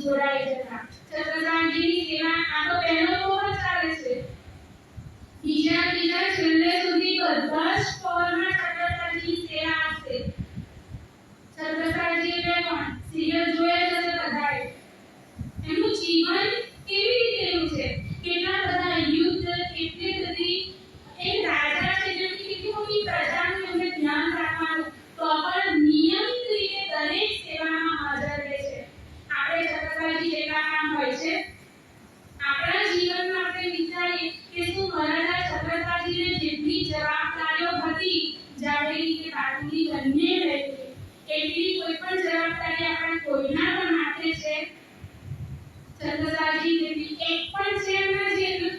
જોડાઈ જતા. છત્રસાલજીની સેવા આ તો પહેલો પહોર ચાલે છે. બીજા છેલ્લે સુધી બધા જ પહોરમાં છત્રસાલજીની સેવા આપશે. છત્રસાલજી એટલે કોણ? સિરિયલ જોયા જ હશે બધાએ. એમનું જીવન કેવી રીતે એવું છે? કેટલા બધા યુદ્ધ, કેટલી બધી એક રાજા છે જેમની કેટલી મોટી પ્રજાનું એમને ધ્યાન રાખવાનું, તો પણ નિયમિત રીતે દરેક સેવામાં હાજર રહે છે. આપણે છત્રસાલજી જેટલા કામ હોય છે, આપણા જીવનમાં આપણે વિચારીએ કે શું મહારાજા છત્રસાલજીને જેટલી જવાબદારીઓ હતી, જાડેરી કે બાટુલી બંને રહેતી, એટલી કોઈ પણ જવાબદારી આપણે કોઈના પર માથે છે? છત્રસાલજી જેટલી એક પણ છે એમના જેટલું.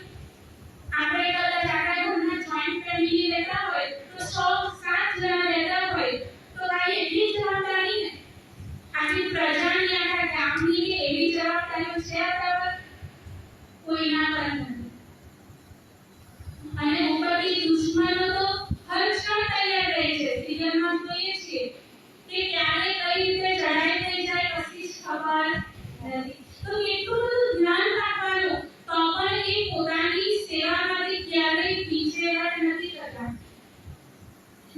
આપણે કદાચ આપણા ઘરમાં જોઈન્ટ ફેમિલી રહેતા હોય તો 6-7 જણા રહેતા હોય તો આ એટલી જવાબદારી ને, આખી પ્રજાની, આખા ગામની કે એવી જવાબદારીઓ છે આપણા પર? કોઈના પર નથી. અને ઉપરથી દુશ્મનો તો હર ક્ષણ તૈયાર રહે છે. સિરિયલમાં જોઈએ છીએ કે ક્યારે કઈ રીતે ચડાઈ થઈ જાય કશી જ ખબર નથી. તો કેટલું બધું ધ્યાન રાખવાનું, તો પણ એ પોતાની સેવામાંથી ક્યારેય પીછેહટ નથી કરતા.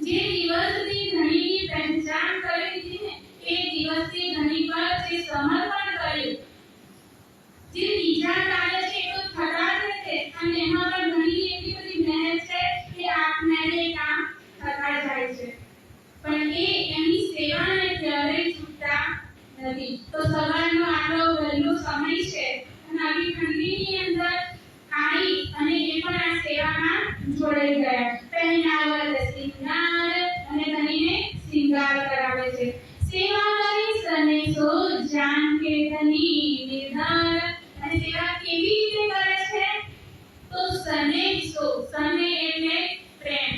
જે દિવસથી ધણીની પહેચાન કરી દીધી ને, એ દિવસથી ધણી પર જે સમર્પણ કર્યું, જે બીજા કાર્ય છે એ તો થતા જ રહેશે, અને એમાં પણ ધણીની એટલી બધી મહેનત છે કે આપમેળે કામ થતા જાય છે, પણ એ એની સેવાને ક્યારેય છૂટતા નથી. તો સવારનો આટલો વહેલો સમય છે અને આવી ઠંડીની અંદર આવી અને એ પણ આ સેવામાં જોડાઈ ગયા. પહેનાવત સિંગાર અને ધણીને સિંગાર કરાવે છે. સેવા કરી સને સો જાન કે ધની નિર્ધાર. અને સેવા કેવી રીતે કરે છે? તો સને સો, સને એટલે પ્રેમ,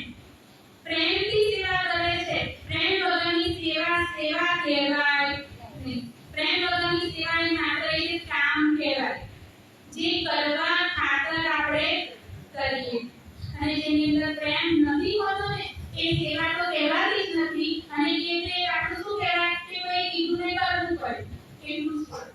પ્રેમથી સેવા કરે છે. પ્રેમ વગરની સેવા સેવા કહેવાય નહીં. પ્રેમ વગરની સેવા એ માત્ર એક કામ કહેવાય, જે કરવા ખાતર આપણે કરીએ, અને જેની અંદર પ્રેમ નથી હોતો ને એ સેવા તો કહેવાતી જ નથી. અને એટલે આપણે શું કહેવાય કે કોઈ કીધું ને કરવું પડે એટલું જ પડે.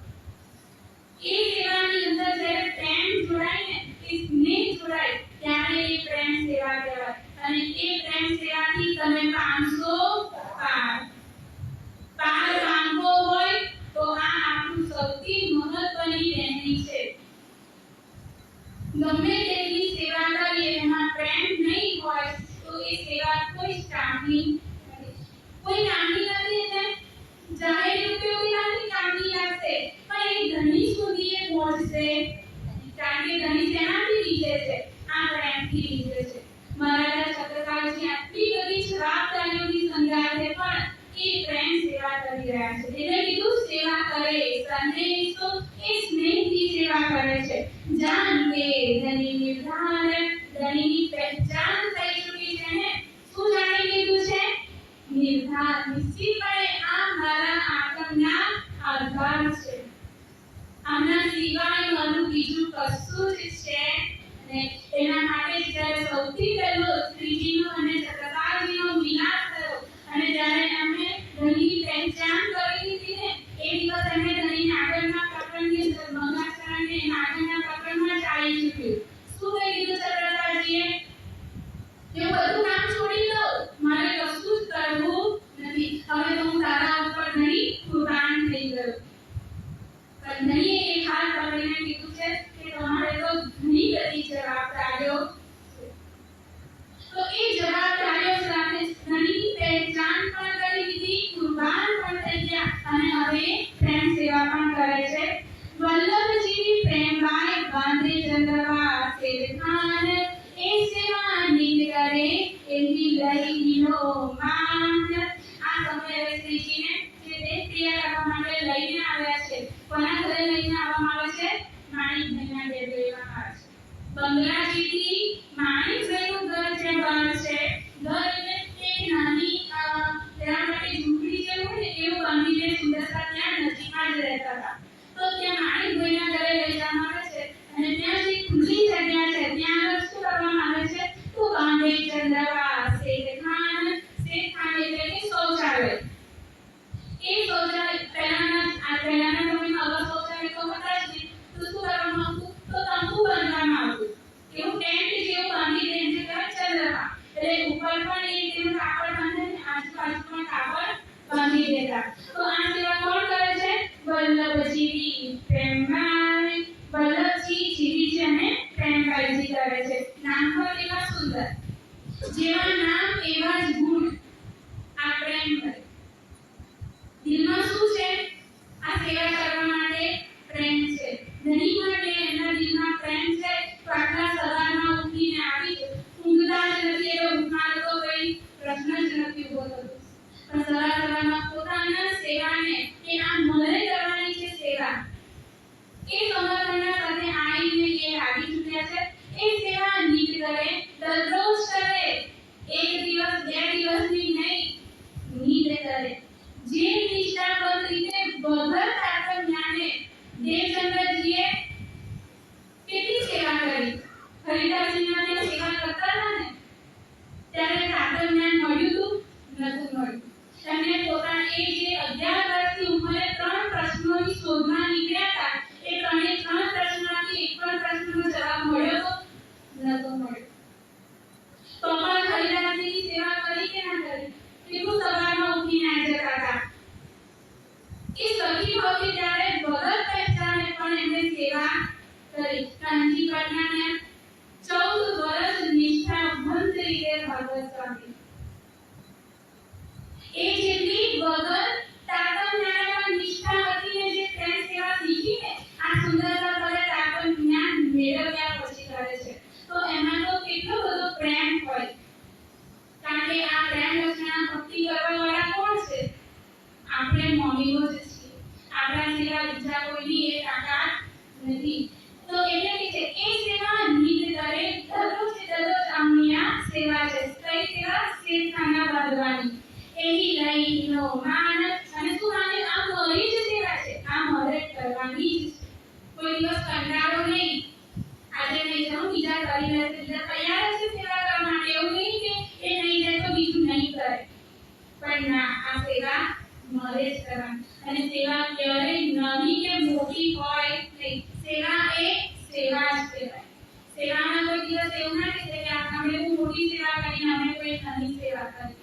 એ સેવાની અંદર જ્યારે પ્રેમ જોડાય ને, એ સ્નેહ જોડાય, ત્યારે એ પ્રેમ સેવા કહેવાય. અને એ પ્રેમ સેવાથી તમે પામશો પાર. પાર પામવો હોય તો આ આપણું સૌથી મહત્વની રહેણી છે. ગમે તેટલી સેવા કરીએ, એમાં પ્રેમ નહીં હોય તો એ સેવા કોઈ કામની નથી. કોઈ કામની નથી એટલે જાહેર ઉપયોગી નથી, કામની લાગશે, પણ એ ધણી સુધી એ પહોંચશે, કારણ કે ધણી તેનાથી લીધે છે, આ પ્રેમથી લીધે છે. મહારાજા છત્રસાલજી આટલી બધી જવાબદારીઓની સંગાથે પણ એ પ્રેમ સેવા કરી રહ્યા છે. એટલે કીધું સેવા કરે સને સો, એ સ્નેહથી સેવા કરે છે. જાન કે ધની નિર્ધાર, ધણીની પહેચાન થઈ ચૂકી છે ને, શું જાણી લીધું છે? નિર્ધાર, નિશ્ચિતપણે આ મારા આત્મના આધાર છે, આના સિવાય મારું બીજું કશું જ છે ને. એના માટે જ્યારે સૌથી પહેલો શ્રીજીનો અને છત્રસાલજીનો વિલાપ થયો, અને જ્યારે એમણે ધણીની પહેચાન કરી લીધી ને, એ દિવસ એમણે ધણીને આગળના પ્રકરણની અંદર મંગાચરણને આગળના પ્રકરણમાં ચાલી ચૂક્યું. શું કહી દીધું છત્રસાલજીએ? કે બધું કામ છોડી દો, મારે કશું જ કરવું નથી, હવે તો હું તારા ઉપર ધણી કુરબાન થઈ ગયો. પણ ધણીએ એક હાથ પકડીને કીધું છે કે તમારે તો ઘણી બધી જવાબદારીઓ છે. તો એ જવાબદારીઓ સાથે ધણીની પહેચાન પણ કરી દીધી, કુરબાન પણ થઈ ગયા, અને હવે પ્રેમ સેવા પણ કરે છે. વલ્લભજી પ્રેમભાઈ બાંધે ચંદ્રવા સેવખાન, એ સેવા નિત કરે એની લઈનો માન. આ સમયે શ્રીજીને જે દેહ ક્રિયા કરવા માટે લઈને આવ્યા છે, કોના ઘરે લઈને આવવામાં આવે છે? માણિકભાઈના ઘરે લેવામાં આવે છે. બંગલાજીથી માણિકભાઈનું ઘર જે બહાર છે, ઘર એટલે એક નાની તેના માટે ઝૂંપડી જેવું હોય ને એવું બાંધીને સુંદરતા ત્યાં નજીકમાં જ રહેતા હતા. તો ત્યાં માણિકભાઈના ઘરે લઈ જવામાં આવે છે, અને ત્યાં જે ખુલ્લી જગ્યા છે ત્યાં શું કરવામાં આવે છે? તો બાંધે ચંદ્રવા શેઠખાન. શેઠખાન એટલે કે શૌચાલય. એ શૌચાલય પહેલાના સમયમાં હવે શૌચાલય કાનજી પટનાને 14 વર્ષ નિષ્ઠાવંત રીતે ભાગવત સ્વામી એ જેટલી વગર તાતમનાના પણ નિષ્ઠા હતી ને જે પ્રેમ સેવા શીખી ને આ સુંદરતા કરે તાતમ જ્ઞાન મેળવ્યા પછી કરે છે તો એમાં તો કેટલો બધો પ્રેમ હોય કારણ કે આ પ્રેમ રચના ભક્તિ કરવા વાળા કોણ છે આપણે મમ્મીઓ જ છીએ આપણા સિવાય બીજા કોઈની એ તાકાત નથી તો એટલે કે એ સેવા નિત કરે દરરોજ આમની સેવા છે કઈ સેવા શેઠાના બાંધવાની એની લઈનો માન અને શું માને આ મરી જ સેવા છે આ મરે કરવાની જ કોઈ દિવસ કંટાળો નહીં આજે નહીં જાઉં બીજા કરી લેશે બીજા તૈયાર છે સેવા કરવા માટે એવું નહીં કે એ નહીં જાય તો બીજું નહીં કરે પણ ના આ સેવા મરે જ કરવાની અને સેવા ક્યારેય નાની કે મોટી હોય નહીં સેવા એ સેવા જ કહેવાય સેવામાં કોઈ દિવસ એવું ના કહે કે આપણે બહુ મોટી સેવા કરીને અમે કોઈ નાની સેવા કરી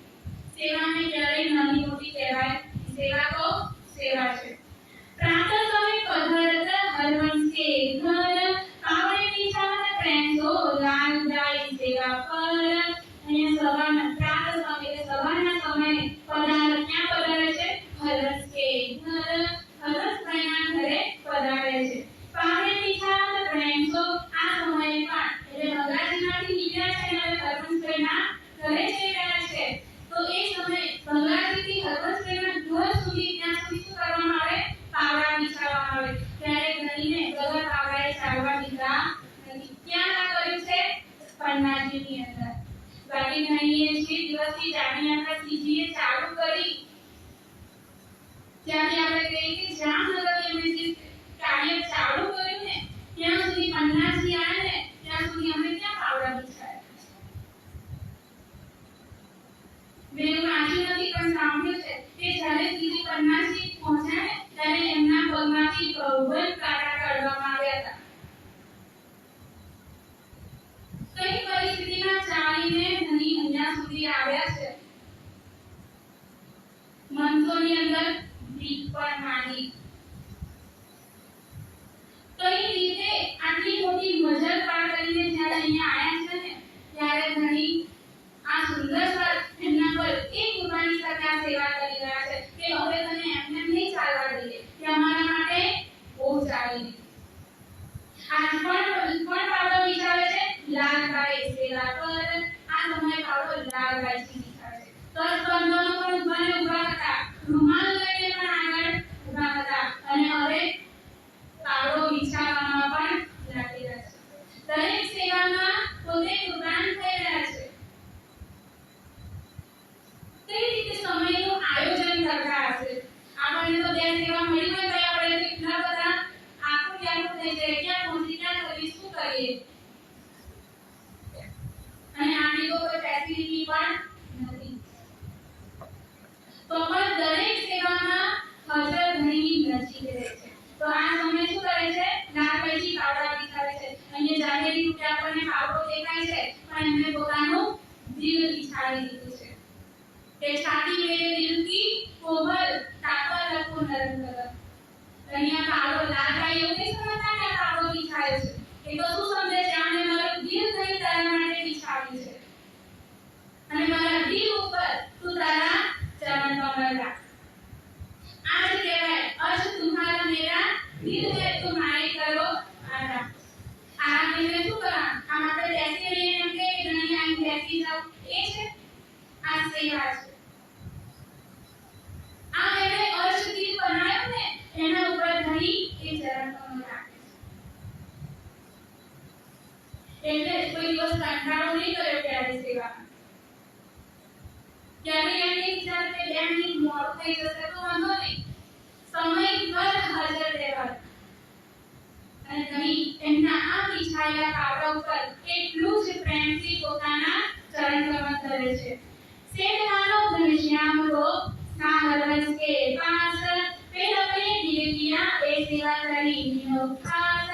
સેવાને ક્યારેય નાની મોટી કહેવાય સેવા તો સેવા છે પ્રાતઃ સમય પધારત હરવંશ કે ઘર પાવડે પીછાવત પ્રેમ સો લાલ જાય સેવા પર અને સવારના પ્રાતઃ સમય સવારના સમયે પધાર ક્યાં પધારે છે હરવંશ કે ઘર હરવંશભાઈના ઘરે પધારે છે પાવડે પીછાવત પ્રેમ સો આ સમયે પણ એટલે મગાજીમાંથી નીકળ્યા છે અને હરવંશભાઈના ઘરે જઈ રહ્યા છે તો એ સમય બંગાળથી હરવંશભાઈના ઘર સુધી ત્યાં સુધી શું કરવામાં આવે પાવડા બિછાવવામાં આવે ત્યારે ઘણીને વગર પાવડાએ ચાલવા દીધા નથી ક્યાં ના કર્યું છે પન્નાજીની અંદર બાકી ઘણીએ જે દિવસથી જાણી આપણા સીજીએ ચાલુ કરી ત્યારે આપણે કહીએ કે જામનગર એમણે જે કાર્ય ચાલુ કર્યું ને ત્યાં સુધી પન્નાજી આવ્યા ને ત્યાં સુધી અમે ક્યાં પાવડા બિછાવ્યા મેં વાંચ્યું નથી પણ સાંભળ્યું છે કે જ્યારે શ્રીજી પન્નાજી પહોંચ્યા ને ત્યારે એમના પગમાંથી બહુબલ કાંટા કાઢવામાં આવ્યા હતા કઈ પરિસ્થિતિમાં ચાલીને ધણી અહીંયા સુધી આવ્યા છે મંત્રોની અંદર ભીખ પણ માંગી કઈ રીતે આટલી મોટી મજર પાર કરીને જ્યારે અહીંયા આવ્યા છે ને ત્યારે ધણી આ સુંદર સ્વર એમના પર એક કુરબાની સાથે આ સેવા કરી રહ્યા છે કે હવે તને એમને નહીં ચાલવા દઈએ કે અમારા માટે બહુ ચાલી આ પણ પાવડો વિચારે છે લાલભાઈ સેવા પર આ સમય પાવડો લાલભાઈ થી વિચારે છે તો સ્પંદનો પણ ઉભા હતા રૂમાલ લઈને પણ આગળ ઉભા હતા અને હવે પાવડો વિચારવામાં પણ લાગી રહ્યા છે દરેક સેવામાં પોતે કુરબાન થઈ રહ્યા છે કઈ રીતે સમયનું આયોજન કરતા હશે આપણને તો બે સેવા મળી હોય તો આપણે કેટલા બધા આખું યાદ થઈ જાય ક્યાં પહોંચી ક્યાં કરી શું કરીએ અને આની તો કોઈ ફેસિલિટી પણ નથી તો પણ દરેક સેવામાં હાજર ઘણી નજીક રહે છે તો આ સમય શું કરે છે લાલભાઈજી પાવડા બિછાવે છે અહીંયા જાહેરી રૂપે આપણને પાવડો દેખાય છે પણ એમને પોતાનું દિલ બિછાવી દીધું છે તે છાતી મેરે દિલ કી કોમલ તાકર રખો નરમ કર અહીંયા પાવડો લાલભાઈ એવું નહીં સમજતા કે પાવડો બિછાયો છે એ તો શું સમજે છે આને મારું દિલ કઈ તારા માટે બિછાવ્યું છે અને મારા દિલ ઉપર તું તારા ચરણ કમળ રાખ आज कहेवाय अर्ज तुम्हारा मेरा दिल है तुम्हारे करो आराम आराम એટલે શું કરા આમ આપણે બેસી રહીએ એમ કે ઘણી આમ બેસી જાવ એ છે આ સેવા છે આ એને અર્જ દિલ બનાવ્યો ને એના ઉપર ઘણી એ ચરણ કમળ રાખે છે એટલે કોઈ દિવસ કંટાળો નહીં કર્યો ત્યારે સેવામાં ત્યારે એમને વિચાર કે 2 મિનિટ મોડું થઈ જશે તો વાંધો નહીં સમય પર હાજર રહેવા અને ઘણી એમના આ બિછાયેલા પાવડા ઉપર એટલું જ પ્રેમથી પોતાના ચરણ કમળ કરે છે सेठखानो घनश्याम को साहरवंश के पास फिर अपने दिल किया ए सेवा करी नियो खास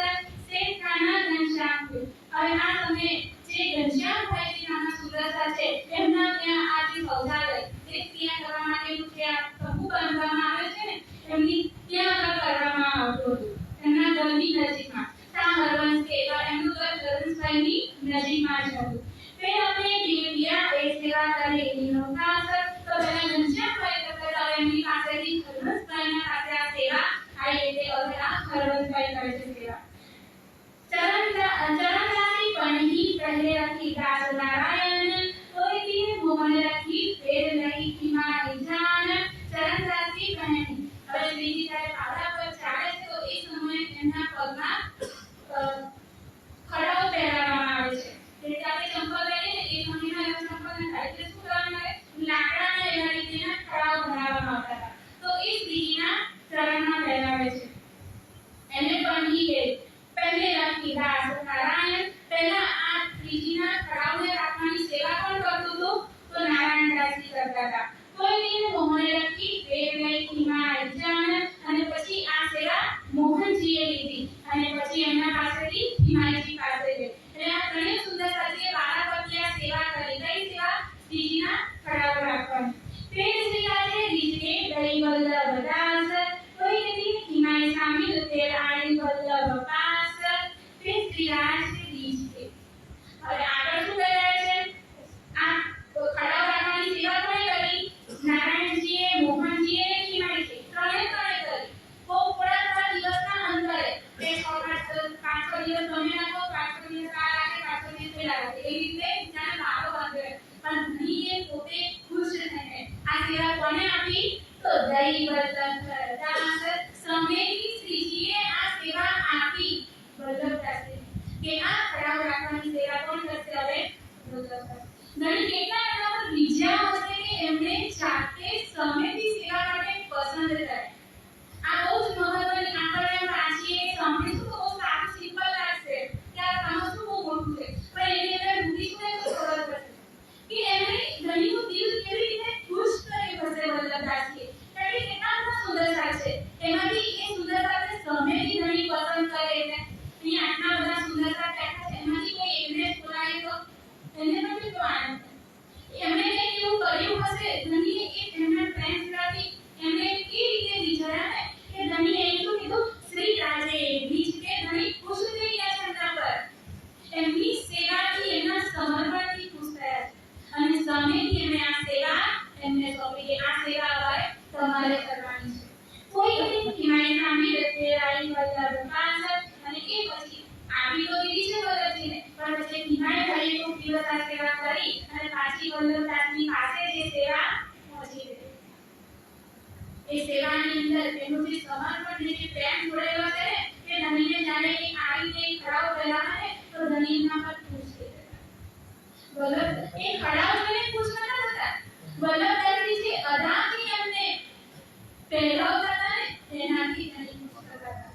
सेठखाना घनश्याम को और આ તમે જે ઘનશ્યામ ભાઈજી નામના સુરતા છે એમના ત્યાં આ જે શૌચાલય તે ક્રિયા કરવા માટેનું જે આ પ્રભુ બાંધવામાં આવે છે ને એમની ત્યાં કરવામાં આવતું હતું એમના ઘરની નજીકમાં સાહરવંશ કે વલ્લભ પાંસઠ અને એ પછી આવી તો દીધી છે વલ્લભજીને પણ પછી નિહાળે ભાઈએ ખૂબ દિવસ આ સેવા કરી અને પાછી વલ્લભદાસની પાસે જે સેવા પહોંચી ગઈ એ સેવાની અંદર એનું જે સમર્પણ જે પ્રેમ જોડેલો છે ને કે ધણીને જાણે કે આવીને ખડાવ પહેલા ને તો ધણીના પર ખુશ થઈ જતા વલ્લભ એ ખડાવ જોઈને ખુશ નતા થતા વલ્લભદાસજી જે અદાથી એમને પહેરાવતા હતા ને તેનાથી ધણી ખુશ થતા હતા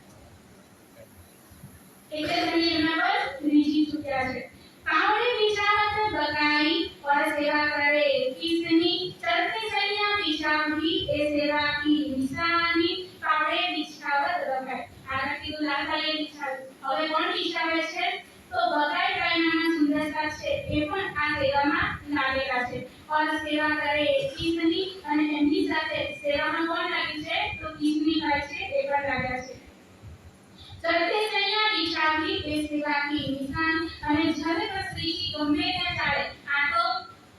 એટલે ધણી એમના પર રીઝી ચૂક્યા છે कावड़े बिछावत बगाई और सेवा करे किसनी चलते सैया बिछावी ए सेवा की निशानी कावड़े बिछावत बगाई आगे કીધું લાલભાઈએ બિછાવ્યું હવે કોણ બિછાવે છે તો બગાઈ કાયનાના સુંદરતા છે એ પણ આ સેવામાં લાગેલા છે और सेवा करे किसनी અને એમની સાથે સેવામાં કોણ લાગી છે તો કિસની ભાઈ છે એ પણ લાગ્યા છે चलते सैया बिछावी ए सेवा की निशानी અને જ્યારે પણ શ્રીજી ગમે ત્યાં ચાલે આ તો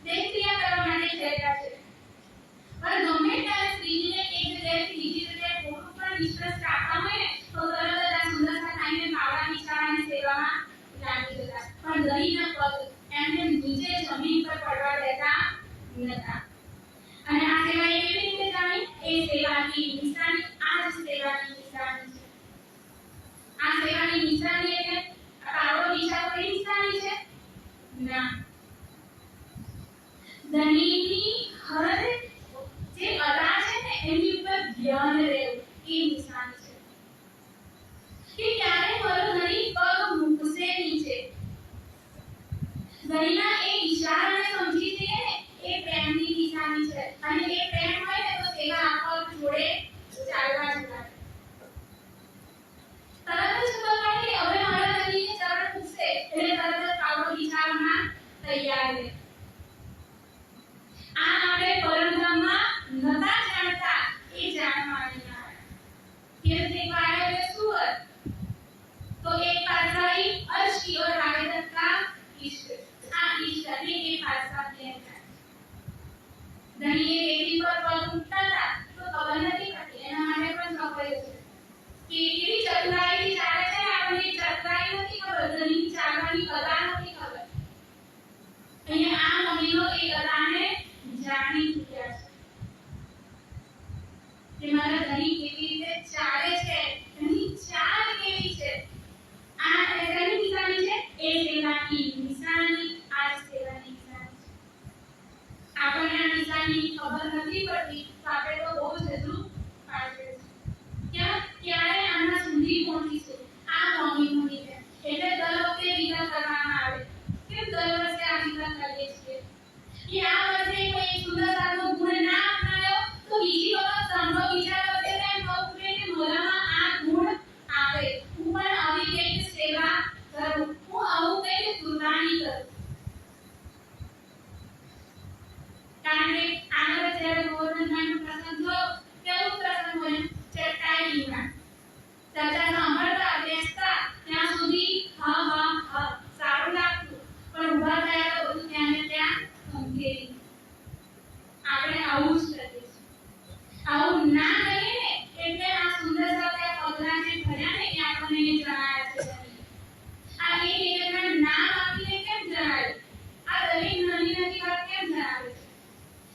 દેખિયા કરવા માટે કહેતા છે પણ ગમે ત્યારે શ્રીજીને એક જગ્યાએથી બીજી જગ્યાએ થોડું પણ ડિસ્ટન્સ રાખવા હોય ને તો તરત જ આ સુંદરતા થાઈને પાવડા બિછાવાની સેવામાં લાગી જતા પણ ધણીના પગ એમને નીચે જમીન પર પડવા દેતા નતા અને આ સેવા એ કેવી રીતે જાણી એ સેવાની નિશાની આ જ સેવાની નિશાની છે આ સેવાની નિશાની એટલે પાવડો બિછાવો એ નિશાની છે ના ધણીની હર જે અદા છે ને એની ઉપર ધ્યાન રહેવું એ નિશાની છે કે ક્યારે મારો ધણી પગ મૂકશે નીચે ધણીના એ ઈશારાને સમજી જઈએ ને એ પ્રેમની નિશાની છે અને એ પ્રેમ હોય ને તો સેવા આપવા જોડે ચાલવા જતા તરત જ ખબર પડે કે હવે મારા ધણીને ચરણ પૂછશે એટલે તરત જ પાવડો બિછાવવામાં તૈયાર રહે આ આપણે પરમધામમાં નતા જાણતા એ જાણવાની કે દેખાય એટલે સુર તો એક પાસાઈ અર્શી और आवेदक का इष्ट આ इष्ट અને એ પાસા બે ધણીએ એવી પર પગ મૂકતા હતા તો ખબર નથી પડતી એના માટે પણ સફાઈ છે કે કેવી ચતુરાઈથી ચાલે છે આપણને ચતુરાઈ નથી ખબર ધણી ચાલવાની કલા નથી ખબર અહીંયા આ મમ્મીનો એ કલાને જાણી ચૂક્યા છે કે મારા ધણી કેવી રીતે ચાલે છે એની ચાલ કેવી છે આ એની નિશાની છે એ સેવાની નિશાની આ સેવાની નિશાની આપણને આ નિશાની ખબર નથી પડતી તો આપણે તો બહુ જ અઘરું પાડે છે ક્યારે આના સુધી પહોંચીશું આ મમ્મીનું લીધે એટલે દર વખતે વિચાર કરવામાં આવે કે દર વર્ષે આ વિચાર કરીએ છીએ કે આ વર્ષે કોઈ સુંદરતાનો ગુણ ના અપનાવ્યો તો બીજી વખત સંભવ બીજા વખતે તેમ કહું કે મારામાં આ ગુણ આવે હું પણ આવી કંઈક સેવા કરું હું આવું કંઈક કુરબાની કરું કારણ કે આગળ જ્યારે ગોવર્ધનનો પ્રસંગ થયો કેવું પ્રસંગ હોય ચટાઈમાં ચાચા સાંભળતા બેસતા ત્યાં સુધી હા હા હા સારું લાગતું પણ ઊભા થયા તો બધું ત્યાં ને ત્યાં સંકેલી આપણે આવું જ કરીએ છીએ આવું ના કરીએ ને એટલે આ સુંદરતા ત્યાં પગલા જે ભર્યા ને એ આપણને જણાયા છે આ એક એકના નામ આપીને કેમ જણાવ્યું આ દરેક નાની નાની વાત કેમ જણાવે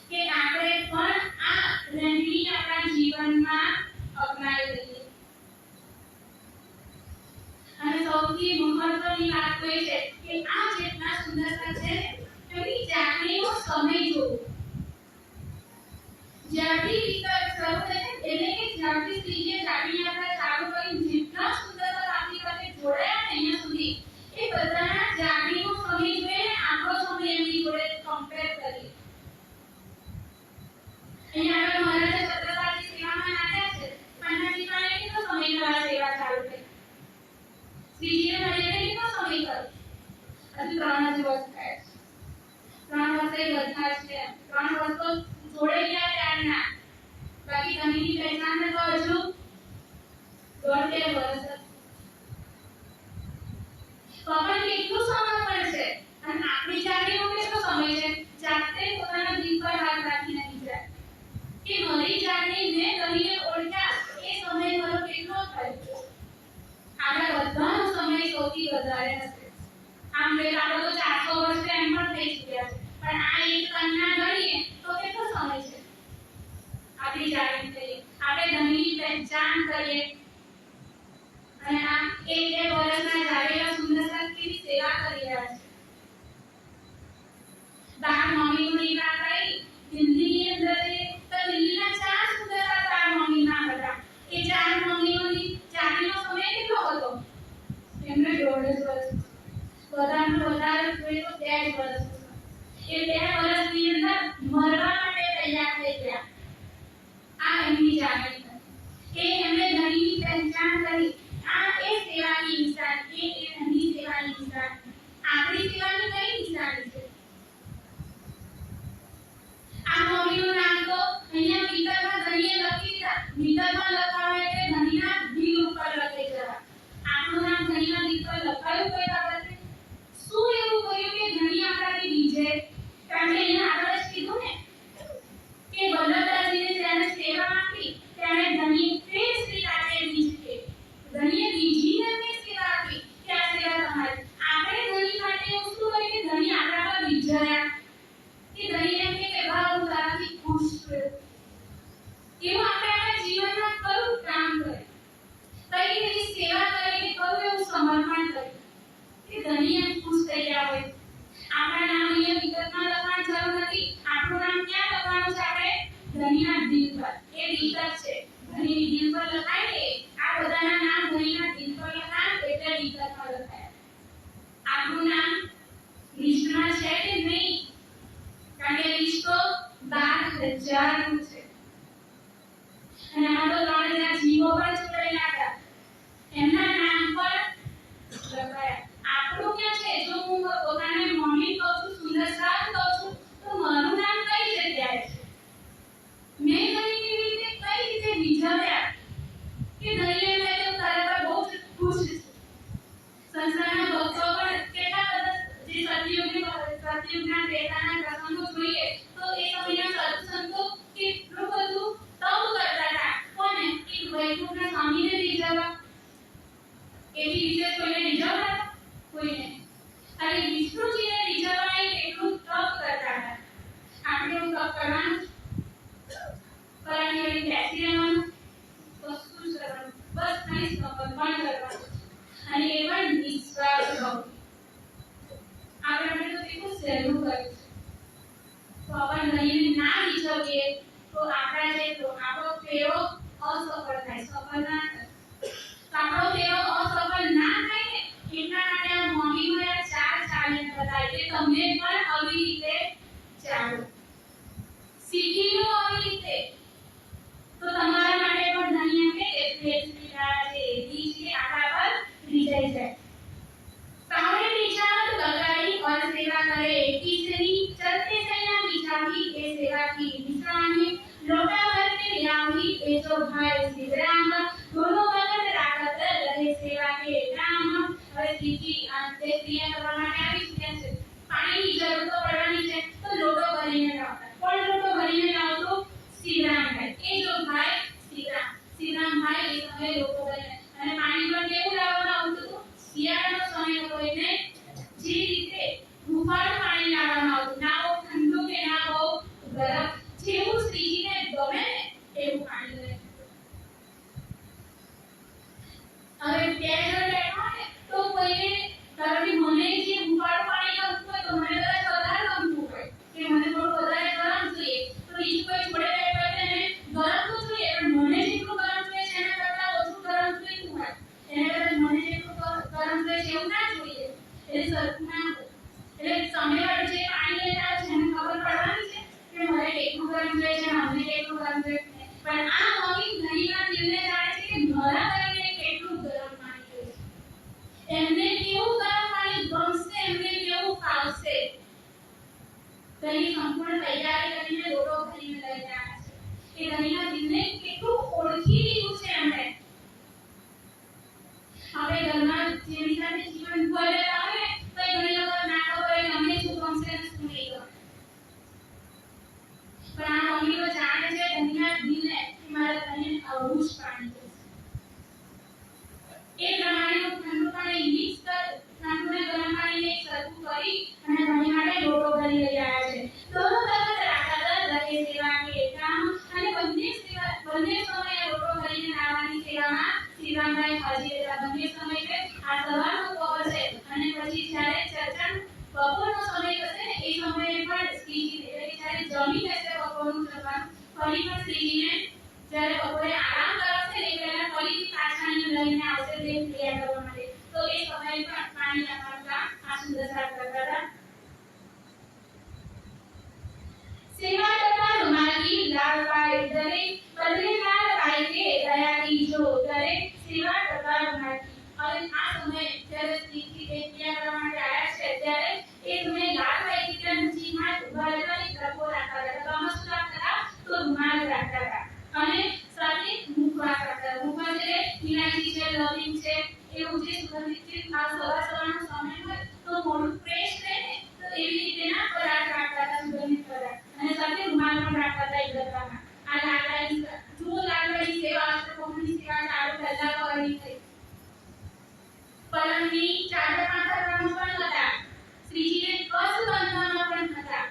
છે કે આપણે પણ આ રહેણી આપણા જીવનમાં અપનાવી લઈએ અને સૌથી મહત્વની વાત તો એ છે કે આ જેટલા સુંદરતા છે એની જાગણીનો સમય જોવો જ્યારથી વિકાસ શરૂ થાય એટલે કે જ્યારથી સ્ત્રીએ જાગણી આપણા ચાલુ કરી જેટલા સુંદરતા આપણી સાથે જોડાયા ને અહીંયા સુધી એ બધાના જાગણીનો સમય જોઈએ આપણો સમય એમની જોડે કમ્પેર કરીએ અહીંયા આગળ મહારાજા છત્રસાલની સેવામાં નાખ્યા છે પન્નાજી પાસે કેટલો સમય દ્વારા સેવા ચાલુ થઈ શ્રીજીએ મને કેટલો સમય કર્યો હજુ 3 દિવસ થયા જોઈએ આપણે તો 400 વર્ષ એમ પણ થઈ ચૂક્યા છે, પણ આ એક કન્યા ગણીએ તો કેટલો સમય છે આપણી જાણી કરીએ, આપણે ધણીની પહેચાન કરીએ, અને આ એક બે વર્ષના જાવેલા સુંદરતા કેવી સેવા કરી રહ્યા છે. બહાર મમ્મીની વાત કરી દિલ્હીની અંદર તો દિલ્હીના 4 સુંદરતા 4 મમ્મીના હતા. એ 4 મમ્મીઓની જાતિનો સમય કેટલો હતો? એમને 1.5 વર્ષ. બધાનો વધારે જોઈએ તો 2 વર્ષ. એ 2 વર્ષની અંદર મરવા માટે તૈયાર થઈ ગયા. આ એમની જાગૃતિ કે એમને ધણીની પહેચાન કરી. આ એ સેવાની નિશાની, એ એમની સેવાની નિશાની. આપણી સેવાની કઈ નિશાની છે? આ મમ્મીનું નામ તો અહીંયા મીટરમાં ધણીએ લખી દીધા. મીટરમાં લખાવે એટલે ધણીના દિલ ઉપર લખે જરા. આપણું નામ ધણીના દિલ પર લખાયું કોઈ ખબર છે? શું એવું કર્યું કે ધણી આપણાથી બીજે? કારણ કે અહીંયા આગળ જ કીધું ને કે વલ્લભદાસજીને જ્યારે સેવા આપી ત્યારે ધણી ફેર શ્રી રાજે બીજે. ધણીએ બીજીને એમની સેવા આપી કે આ સેવા તમારી. આપણે ધણી માટે એવું શું કર્યું કે ધણી આપણા પર બીજાયા કે ધણી એમ કે વાહ હું તારાથી ખુશ છું. એવું આપણે આપણા જીવનમાં કયું કામ કરે, કઈ એવી સેવા કરે કે કયું એવું સમર્પણ કરે કે ધણી એમ ખુશ થઈ ગયા હોય. આપણા નામ અહીંયા વિગતમાં લખવાની જરૂર નથી. આપણું નામ ક્યાં લખવાનું છે? આપણે ધણીના દિલ પર. એ વિગત છે. ધણીની દિલ પર લખાય ને આ બધાના નામ ધણીના દિલ પર લખાય એટલે વિગતમાં લખાય. આપણું નામ લિસ્ટમાં છે કે નહીં? કારણ કે લિસ્ટ તો 12,000 નું છે અને આમાં તો 3,000 જીવો પણ જોડાયેલા હતા. એમના નામ પર લખાયા. આપણું ક્યાં છે? જો હું પોતાને મમ્મી કહું છું, સુંદર સાથ કહું છું, તો મારું નામ કઈ જગ્યાએ છે? મેં ધણીની રીતે કઈ રીતે બીજાવ્યા કે ધણીએ મેં તો તારા પર બહુ જ ખુશ છું. સંસારના ભક્તો પણ કેટલા બધા જે સતયુગના ત્રેતાના પ્રસંગો જોઈએ તો એ સમયના સત્સંગો કેટલું બધું તપ કરતા હતા. કોને? એક વૈકુંઠના સ્વામીને રીઝવવા. એવી રીતે કોઈને રીઝવતા? કોઈને. અને વિષ્ણુજીને રીઝવવા એ કેટલું તપ કરતા હતા. આપણે એવું તપ કરવાનું કરવાની એવી બેસી રહેવાનું, કશું જ કરવાનું, બસ ખાલી સમર્પણ કરવાનું અને એ પણ નિસ્વાર્થ ભાવ. આપણે તો કેટલું સહેલું કર્યું છે. તો આપણે ધણીને ના રીઝવીએ તો આપણા જે આપણો ફેરો અસફળ થાય, સફળ ના થાય. તો આપણો ફેરો અસફળ ના થાય ને એટલા માટે આ મમ્મીઓએ 4 ચાલીને બતાવી કે તમે પણ આવી રીતે ચાલો, શીખી લો આવી રીતે. તો તમારા માટે પણ ધણી એમ કે ફેરફાર છે એથી છે આપણા પર રીજાઈ જાય. कावड़े निशान लगाई और सेवा करे, तीसरी चलते सैया बिछावी ए सेवा की निशानी, लोटा भर के लियावी ए जो भाई सिद्धराम, दोनों वक्त राखत रहे सेवा के नाम. હવે ત્રીજી તે ક્રિયા કરવા માટે આવી છે છે પાણીની જરૂર તો પડવાની છે તો લોટો ભરીને લાવતા. કોણ લોટો ભરીને લાવતો? શ્રીરામ ભાઈ. એ જો ભાઈ શ્રીરામ ભાઈ એ સમયે લોટો ભરીને અને પાણી પણ કેવું લાવવામાં આવતું હતું? શિયાળાનો સમય હોઈને જે રીતે હુંફાળું પાણી લાવવામાં આવતું, ના બહુ ઠંડુ કે ના બહુ ગરમ, જેવું શ્રીજીને ગમે ને એવું પાણી લઈ. હવે બે જણ બેઠા ને તો કોઈને ધારો કે મને જે હુંફાળું પાણી ગમતું હોય તો મને કદાચ વધારે ગમતું હોય કે મને થોડું વધારે ગરમ જોઈએ, તો બીજું કોઈ જોડે બેઠો હોય તેને ગરમ તો જોઈએ પણ મને જેટલું ગરમ જોઈએ છે એના કરતાં ઓછું ગરમ જોઈતું હોય, એને કદાચ મને જેટલું ગરમ જોઈએ છે એવું ના જોઈએ, એટલે સરખું ના હોય. એટલે સામેવાળો જે પાણી લેતા હોય છે એને ખબર પડવાની છે કે મારે કેટલું ગરમ જોઈએ છે, અમને કેટલું ગરમ જોઈએ છે. પણ આ મમ્મી ઘણીવાર દિલને જાણે છે કે મારા કરીને કેટલું ગરમ પાણી જોઈએ છે, એમને કેવું ગરમ પાણી ગમશે, એમને કેવું ફાવશે. તો એની સંપૂર્ણ તૈયારી કરીને લોટો ભરીને લઈને આવ્યા છે. એ ઘણીના દિલને કેટલું ઓળખી લીધું છે એમણે. આપણે ઘરમાં જેની સાથે જીવન ભરેલા હોય તો ઘણી વખત ના ખબર હોય અમને શું ગમશે અને શું નહીં ગમે. પણ આ મમ્મી તો જાણે છે ઘણીના દિલને કે મારા ધણીને આવું જ પાણી ગમશે. એ પ્રમાણેનું ઠંડુ પાણી મિક્સ કર, ઠંડુ અને ગરમ પાણીને સરખું વિરામભાઈ હાજી રહેતા બંને સમય છે આ સવારનો પહોર છે અને પછી જ્યારે ચર્ચા બપોરનો સમય થશે ને એ સમયે પણ શ્રીજી એટલે જ્યારે જમી લેશે બપોરનું જમવાનું ફરી પણ શ્રીજીને જ્યારે બપોરે આરામ કરશે ને પહેલા ફરીથી પાછાની લઈને આવશે તે ક્રિયા કરવા માટે તો એ સમયે પણ પાણી આપવા આ સુંદર સાર કરતા હતા સેવા કરતા રૂમાલી લાલભાઈ દરેક બદલેલાલ ભાઈ કે દયાળી જો દરેક સેવા કરતા રૂમાલી અને આ સમયે જ્યારે શ્રીજી તે ક્રિયા કરવા માટે આવ્યા છે ત્યારે એ સમયે લાલભાઈ કે નજીકમાં ઉભા રહેવાની તકો રાખતા હતા તો શું રાખતા હતા તો રૂમાલ રાખતા હતા અને સાથે મુખવાસ રાખતા હતા મુખવાસ એટલે ઇલાયચી છે લવિંગ છે એવું જે સુગંધિત આ સવારનો સમય હોય તો મોઢું ફ્રેશ રહે ને તો એવી રીતેના પદાર્થ રાખતા હતા સુગંધિત પદાર્થ અને સાથે રૂમાલ પણ રાખતા હતા ઈદરમાં આ લાલભાઈ જો લાલભાઈ સેવા અષ્ટકોણની સેવા ચાલુ પહેલા કરવી થઈ પલંગની ચાદર પાથરવામાં પણ હતા શ્રીજીને કસ બાંધવામાં પણ હતા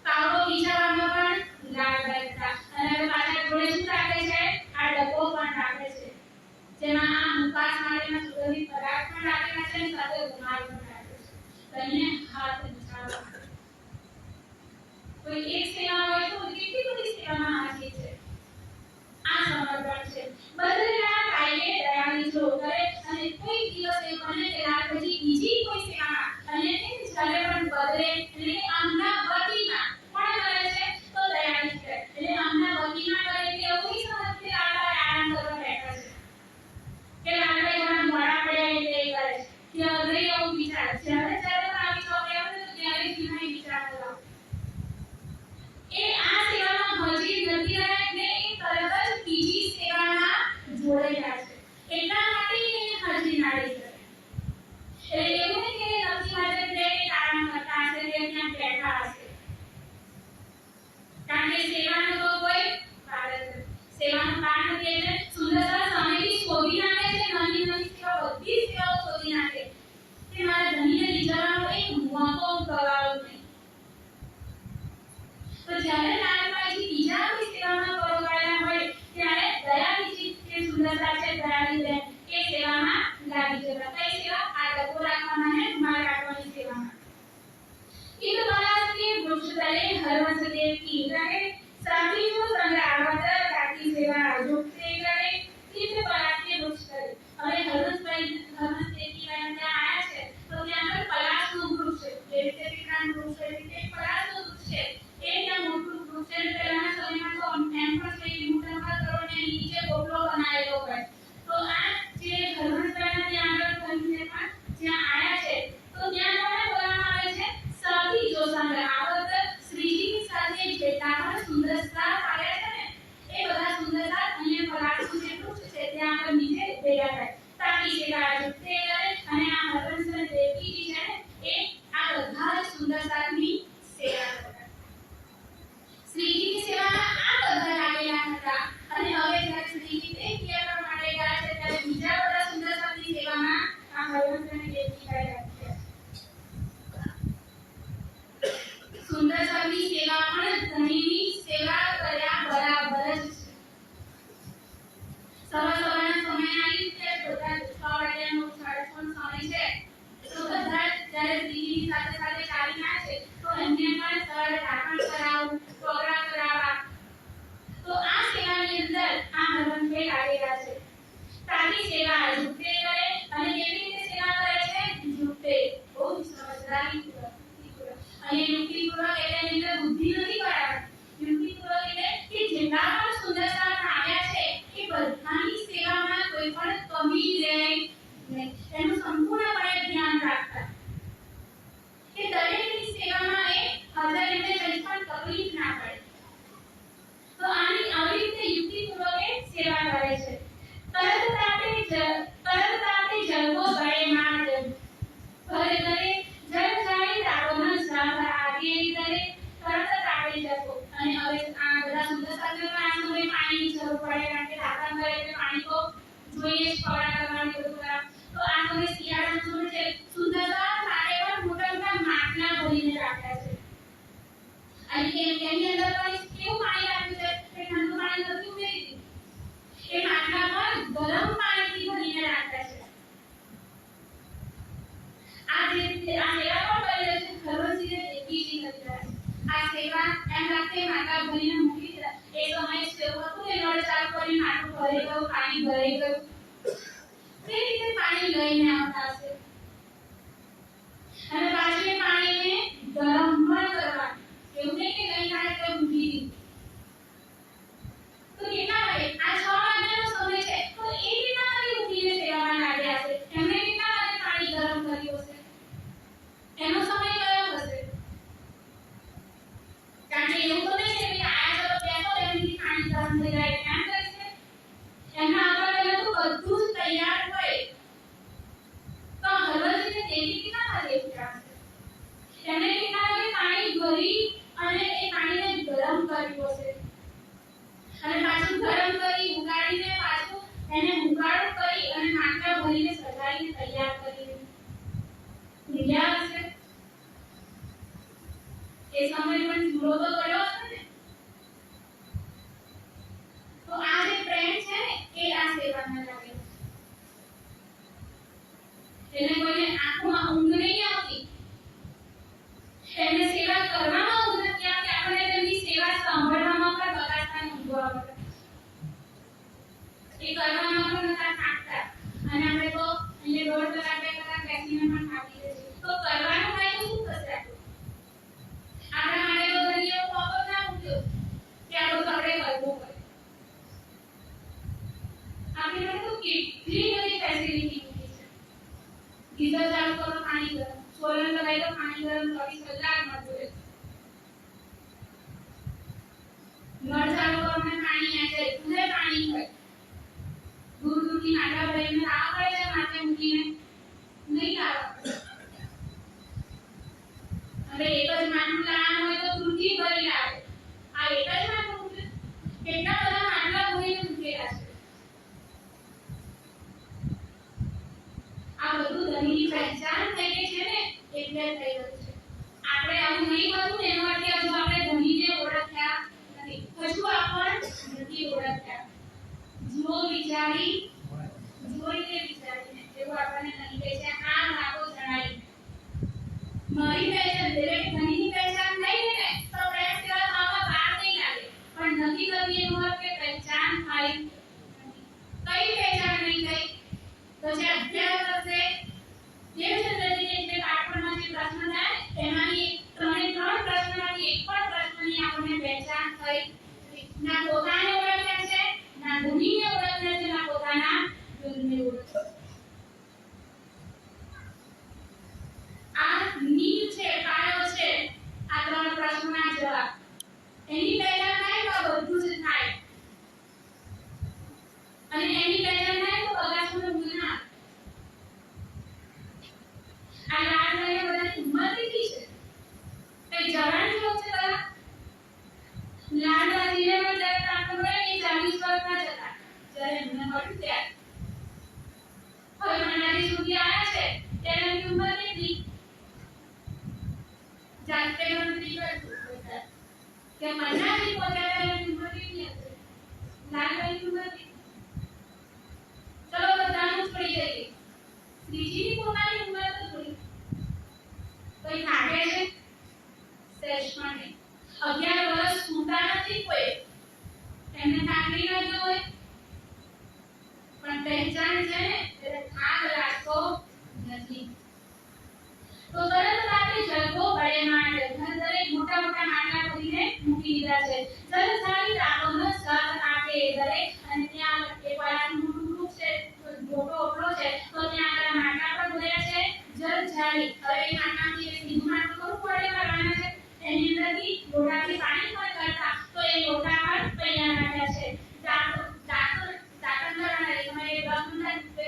પાવડો વિછાવવામાં પણ લાલભાઈ હતા અને પાછળ જોડે શું રાખે છે આ ડબ્બો પણ રાખે છે જેમાં આ મુખવાસ માટેના સુગંધિત પદાર્થ પણ રાખેલા છે અને સાથે રૂમાલ પણ રાખે છે બંને હાથ વિછાવવા કોઈ એક સેવા હોય તો કેટલી બધી સેવામાં હાજર છે આ સમર્પણ છે બદલેલા ભાઈએ દયાની જો કરે અને કોઈ દિવસ એ બને કે રાત પછી બીજી કોઈ સેવા અને તે જ્યારે પણ બદલે એટલે આમના વતીમાં કોણ કરે છે તો દયાની કરે એટલે આમના વતીમાં કરે કે એવું સમજ કે લાલભાઈ આરામ કરવા બેઠા છે કે લાલભાઈ ઘણા મોડા પડ્યા એટલે એ કરે છે કે અરે એવું વિચાર જ્યારે જ્યારે પણ આવી ચોકે આવે તો ત્યારે જીવન વિચાર કરો એ આ સેવામાં હાજર નથી રહ્યા એટલે એ તરત જ બીજી સેવામાં જોડાયેલા છે એટલા માટે એને હાજરી ના રહી શકે એટલે એવું નહીં કે નથી હાજર એટલે આરામ કરતા હશે કે ત્યાં બેઠા હશે કારણ કે સેવાનો તો કોઈ પાર નથી સેવાનો પાર નથી એટલે સુંદરતા સમયથી શોધી નાખે છે નાની નાની સેવા બધી સેવાઓ શોધી નાખે કે મારા ધણીને લઈ જવાનો એક મોકો ગવાવો નહીં તો જ્યારે લાલભાઈ બીજા કોઈ સેવામાં પરોવાયેલા હોય ત્યારે દયાની જે સુંદરતા છે દયાની બેન એ સેવામાં લાગી જતા કઈ સેવા આ ડબ્બો રાખવામાં અને રૂમાલ રાખવાની સેવામાં इन महाराज के वृक्ष तले हरवंश देव की रहे साथी जो संग्रामत ताकि सेवा जुक्ते करे इन पराग के वृक्ष तले હવે હરવંશ દેવ की लाइन में आया છે તો ત્યાં પર પલાશનું વૃક્ષ છે જે રીતે વિક્રાંત વૃક્ષ છે તે પલાશનું વૃક્ષ છે એ ત્યાં મોટું વૃક્ષ છે પહેલાના સમયમાં તો એમ પણ છે મોટા કરોડને નીચે કોપલો બનાવેલો હોય તો આ જે હરવંશના ત્યાં આગળ થઈને પણ જ્યાં આયા છે તો ત્યાં કોને બોલાવવામાં આવે છે સાથી જો સંગ્રહ આવત શ્રીજીની સાથે જેટલા પણ સુંદરતા આવ્યા છે ને એ બધા સુંદરતા અને પલાશનું જે વૃક્ષ છે ત્યાં આગળ નીચે ભેગા થાય તાકી સેવા જુક્તે કરે અને આ હરવંશ દેવકી છે એ આ બધા જ સુંદરતાની સેવા કરે શ્રીજીની સેવામાં આ બધા લાગેલા હતા અને હવે જ્યારે શ્રીજી તે ક્રિયા કરવા માટે ગયા છે ત્યારે બીજા બધા સુંદરતાની સેવામાં આ હરવંશ દેવકી ગયા છે સુંદરતાની સેવા પણ ધણીની સેવા કર્યા બરાબર જ છે સવારના સમય આવી છે બધા 6 વાગ્યાનો 6:30 સમય છે તો બધા જ્યારે શ્રીજીની સાથે સાથે ચાલી ના છે તો એમને પણ સવારે ઢાંકણ કરાવવું પ્રોગ્રામ કરાવવા તો આ સેવાની અંદર આ હરવંશભાઈ લાગેલા છે તાકી સેવા જુક્તે કરે અને કેવી રીતે સેવા કરે છે જુક્તે બહુ સમજદારી અને યુક્તિપૂર્વક એટલે એની અંદર બુદ્ધિ નથી કરાવવાની યુક્તિપૂર્વક એટલે કે જેટલા પણ સુંદરતા આવ્યા છે એ બધાની સેવામાં કોઈ પણ કમી રહે નહીં એનું સંપૂર્ણપણે ધ્યાન રાખતા કે દરેકની સેવામાં એ હાજર એટલે કંઈ પણ તકલીફ ના પડે તો આની આવી રીતે યુક્તિપૂર્વક એ સેવા કરે છે તરત તાતે જલવો ગળે માર દે ઘરે ઘરે જલ જાય તારોના સાથ આગે દરે તરત તાળે જતો અને હવે આ બધા સુંદર સાથેમાં આ સમય પાણીની જરૂર પડે કારણ કે ઢાંકણ કરે એટલે પાણી તો જોઈએ જ પડા કરવાની બધું કરા તો આ સમય શિયાળાનો સમય છે સુંદરતા સાથે પણ મોટા મોટા માટલા ભરીને રાખ્યા છે અને એની અંદર પણ કેવું પાણી રાખ્યું છે કે ઠંડુ પાણી નથી ઉમેરી દીધું એ માટલા પર ગરમ પાણી લઈને આવતા હશે અને પાછું એ પાણીને ગરમ પણ કરવાનું. એવું નહીં કે ગઈ કાલે તો મૂકી દીધું. તો કેટલા વાગે? આ 6 વાગ્યાનો સમય છે. તો એ કેટલા વાગે ઉઠીને સેવામાં લાગ્યા હશે? એમણે કેટલા વાગે પાણી ગરમ કર્યું હશે? એનો સમય કયો હશે? કારણ કે એવું તો નહીં છે કે આયા ચલો બેસો એમની પાણી ગરમ થઈ જાય એમ કરીશે. એમના આગળ પહેલા તો બધું જ તૈયાર હોય. તો હળવદને દેવી કેટલા વાગે ઉઠ્યા હશે? એમણે કેટલા વાગે પાણી ભરી અને એ પાણીને ગરમ કર્યું હશે? અને પાછું ગરમ કરી ઉગાડીને પાછું એને ઉગાડ કરી અને માટલા ભરીને સજાવીને તૈયાર કરીને મૂક્યા હશે. એ સમય પણ ચૂલો તો કર્યો હશે ને. તો આ જે પ્રેમ છે ને એ આ સેવામાં લાગે છે. એને કોઈને આંખોમાં ઊંઘ નહીં આવતી. એમને સેવા કરવામાં ઊંઘ નથી આવતી. આપણે તેમની સેવા સાંભળવામાં પણ બગાડતા ઊંઘ આવે. એ કરવામાં પણ નતા થાકતા અને આપણે તો અહીંયા 1.5 કલાક 2 કલાક બેસીને પણ થાકી જઈએ. તો કરવાનું હોય તો શું થશે? આપણા માટે તો દરિયો ખબર ના મૂક્યો કે આ બધું આપણે કરવું પડે. આપણી પાસે તો કેટલી બધી ફેસિલિટી મૂકી છે. ગીઝર ચાલુ કરો પાણી ગરમ, સોલર લગાવી દો પાણી ગરમ 24 કલાકમાં જોઈએ. નળ ચાલુ કરો અને પાણી આ જાય પૂરે પાણી હોય. દૂર દૂરથી માટલા ભરીને આ પડે છે માથે મૂકીને નહીં લાવવા. હવે એક જ માટલું લાવવાનું હોય તો દૂરથી ભરી લાવે. આ એક જ માટલું છે. કેટલા બધા માટલા ભરીને મૂકેલા છે. આ બધું ધણીની પહેચાન થઈ ગઈ છે ને એટલે થઈ ગયું છે. આપણે આવું નહીં બધું એનો અર્થ હજુ આપણે ધણીને ઓળખ્યા નથી. હજુ આપણે નથી ઓળખ્યા. જો વિચારી જોઈને વિચારીને એવું આપણને નહીં કહે છે. આ વાતો જણાવી મારી પહેચાન દરેક ધણીની પહેચાન થઈ ને તો પ્રેમ સેવા થવામાં વાર નહીં લાગે. પણ નથી થતી એનો અર્થ કે પહેચાન થાય નથી. કઈ પહેચાન નહીં થઈ? તો જે 11 વર્ષે દેવચંદ્રજીને જે પાટણમાં જે પ્રશ્ન થયા એમાંની ત્રણે ત્રણ પ્રશ્નમાંથી એક પણ પ્રશ્નની આપણને પહેચાન થઈ ના. પોતાને ઓળખ્યા છે, ના ધણીને ઓળખ્યા છે, ના પોતાના ગુરુને ઓળખ્યા. આ નીવ છે, પાયો છે આ ત્રણ પ્રશ્નોના જવાબ. એની પહેચાન થાય તો બધું જ થાય. અને એની પહેચાન થાય તો બગાસનો ભૂલ ના. આ લાડ લઈને બધાની ઉંમર કેટલી છે? કઈ જવાન લોક છે બધા? લાડ વાજીને પણ જ્યારે પ્રાપ્ત કરે એ 40 વર્ષના જ હતા જ્યારે એમને મળ્યું ત્યારે. હવે મનાલી સુધી આવ્યા છે ત્યારે એમની ઉંમર કેટલી? જાતે ગણતરી કરજો કે મનાલી પહોંચ્યા ત્યારે એમની ઉંમર કેટલી હશે? લાડ વાજીની ઉંમર કેટલી? ચલો બધાનું છોડી દઈએ. શ્રીજીની પોતાની ઉંમર તો થોડી કોઈ થાકે છે સહેજ પણ નહીં. 11 વર્ષ સૂતા નથી કોઈ. એમને થાકી ન હોય પણ પહેચાન છે ને એટલે થાક લાગતો નથી. તો તરત રાતે જગો બળે માંડ દરેક મોટા મોટા માટલા ભરીને મૂકી દીધા છે. જલ સારી રાતોનો સ્વાદ આપે દરેક. અને ત્યાં એક વાળાનું મોટું વૃક્ષ છે, મોટો ઓટલો છે, તો ત્યાં આગળ માટલા પણ ભર્યા છે. જલ જારી હવે એ માટલામાંથી એક બીજું માટલું કરવું પડે કરવાના છે. એની અંદરથી લોટાથી પાણી પણ કરતા તો એ લોટા પણ તૈયાર રાખ્યા છે. દાંતણ કરવાના એ તમારે બ્રહ્મના રૂપે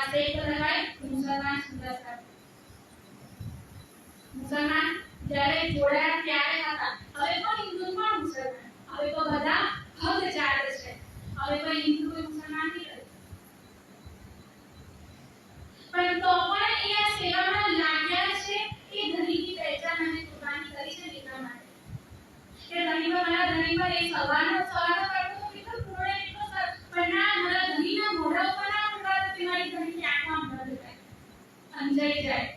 આ શેખ કહેવાય મુસલમાન સુરક્ષા મુસલમાન જ્યારે જોડાયા ત્યારે હતા હવે પણ હિન્દુ પણ મુસલમાન હવે તો બધા હદ જાત છે હવે કોઈ હિન્દુ મુસલમાન નહીં રહે પણ તો પણ એ આ સેવામાં લાગ્યા છે કે ધણીની પહેચાન અને કુરબાની કરી છે એટલા માટે કે ધણી પર મારા ધણી પર એક સવારનો કરતો તો કેટલો પૂર્ણ કેટલો સર પણ ના મારા ધણીના મોઢા ઉપર ના ઉડાડે તો મારી ધણીની આંખમાં બંધ થાય અંજાઈ જાય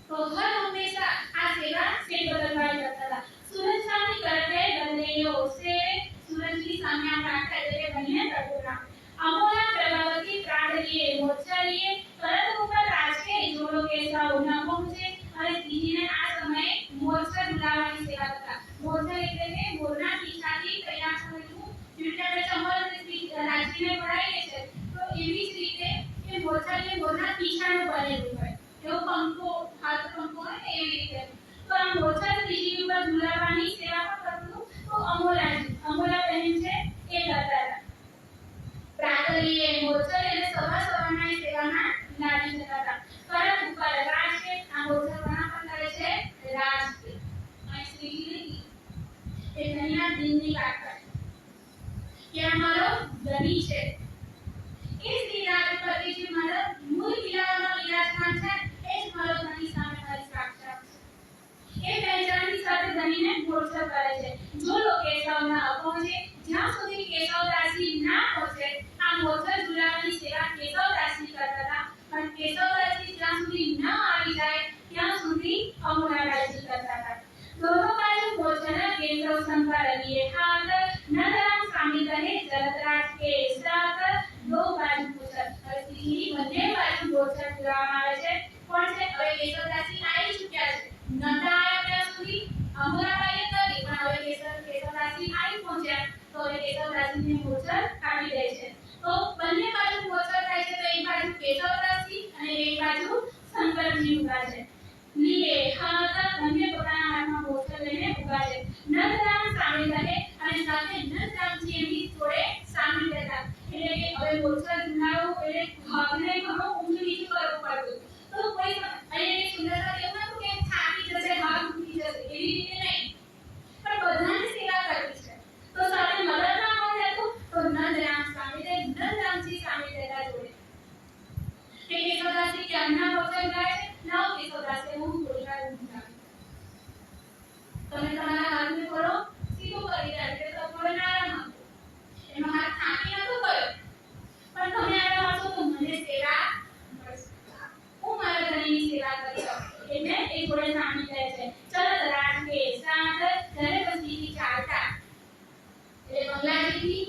तो हर हमेशा आ सेवा से बदलवाई जाता था सूरज सामने करते बदलेयो से सूरज की सामने आप રાખતા એટલે બનીને પ્રભુના અમોલા પ્રભાવતી પ્રાણલીએ મોચરીએ પરત ઉપર રાજકે જોડો કેસાઓ ન પહોંચે અને દીદીને આ સમયે મોરચા ઝુલાવવાની સેવા કરતા મોરચા એટલે કે મોરના પીછાથી તૈયાર થયેલું ચૂંટણી ચમર રાજકીને પડાઈએ છે તો એવી જ રીતે એ મોરચા એટલે મોરના પીછાનું બનેલું હોય એવો પંખો હાથ પંખો હોય એવી રીતે તો આ મોરચા દીદી ઉપર ઝુલાવવાની સેવા પણ કરતું તો અમોલા બહેન છે એ કરતા હતા પ્રાતરીએ મોરચા એટલે સવારના સેવામાં લાગી જતા હતા પરત ઉપર રાજ છે આ મોરચા કોના પર કરે છે રાજ કે આ શ્રીજી નહીં એ ધણીના દિનની વાત કરે કે આ મારો ધણી છે એ શ્રી રાજપતિ જે મારો મૂળ કિલ્લામાં વિરાજમાન છે એ જ મારો ધણી સામે મારી સાક્ષાત છે એ પહેચાનની સાથે ધણીને મોરચા કરે છે જો લોકો કેશવના પહોંચે જ્યાં સુધી કેશવદાસી ના પહોંચે આ મોરચા ઝુલાવવાની સેવા કેશવદાસી કરતા હતા પણ કેશવદાસી જ્યાં સુધી ન આવી જાય ત્યાં સુધી અમોલાદાસી કરતા હતા दोनों बाजू मोचना केंद्र संपर लिए हाथ नदराम सामी रहे जलतराज के साथ दो बाजू मोचन और सीधी બંને બાજુ મોચન ચલાવવામાં આવે છે કોણ છે હવે કેશવદાસી આવી ચૂક્યા છે નતા આયા ત્યાં સુધી અમરાબાઈએ કરી પણ હવે કેશવદાસી આવી પહોંચ્યા તો હવે કેશવદાસીને મોચન કાઢી દે છે તો બંને બાજુ મોચન થાય છે તો એક બાજુ કેશવદાસી અને એક બાજુ શંકરજી ઉભા છે लिए हाथ બંને પોતાના હાથમાં મોચન લઈને ઊભા છે નંદરામ સામે રહે અને સાથે નંદરામજી એની જોડે સામે બેઠા એટલે કે હવે મોચન ઝુલાવો એટલે ભાગને ઘણો ઊંચું નીચું કરવું પડતું તો કોઈ અહીંયા એક સુંદરતા એવું નતું કે થાકી જશે ભાગ ઉઠી જશે એવી રીતે નહીં પણ બધાની સેવા કરવી છે તો સાથે મદદમાં કોણ રહેતું તો નંદરામ સામે રહે નંદરામજી સામે રહેતા જોડે કે કેશવદાસી કેમના મોચન ગાય છે नाउ केशवदासी હું બોલતા નથી તમે તમારા હાથને કરો સીધો કરી દે એટલે તો કોઈ ના આરામ એનો હાથ થાકી નતો ગયો પણ તમે આરામ આપો તો મને સેવા હું મારા ધણીની સેવા કરી શકું એટલે એ જોડે સામી કહે છે ચલ રાજ કે સાથ ઘરે બસીથી ચાલતા એટલે બંગલાજીથી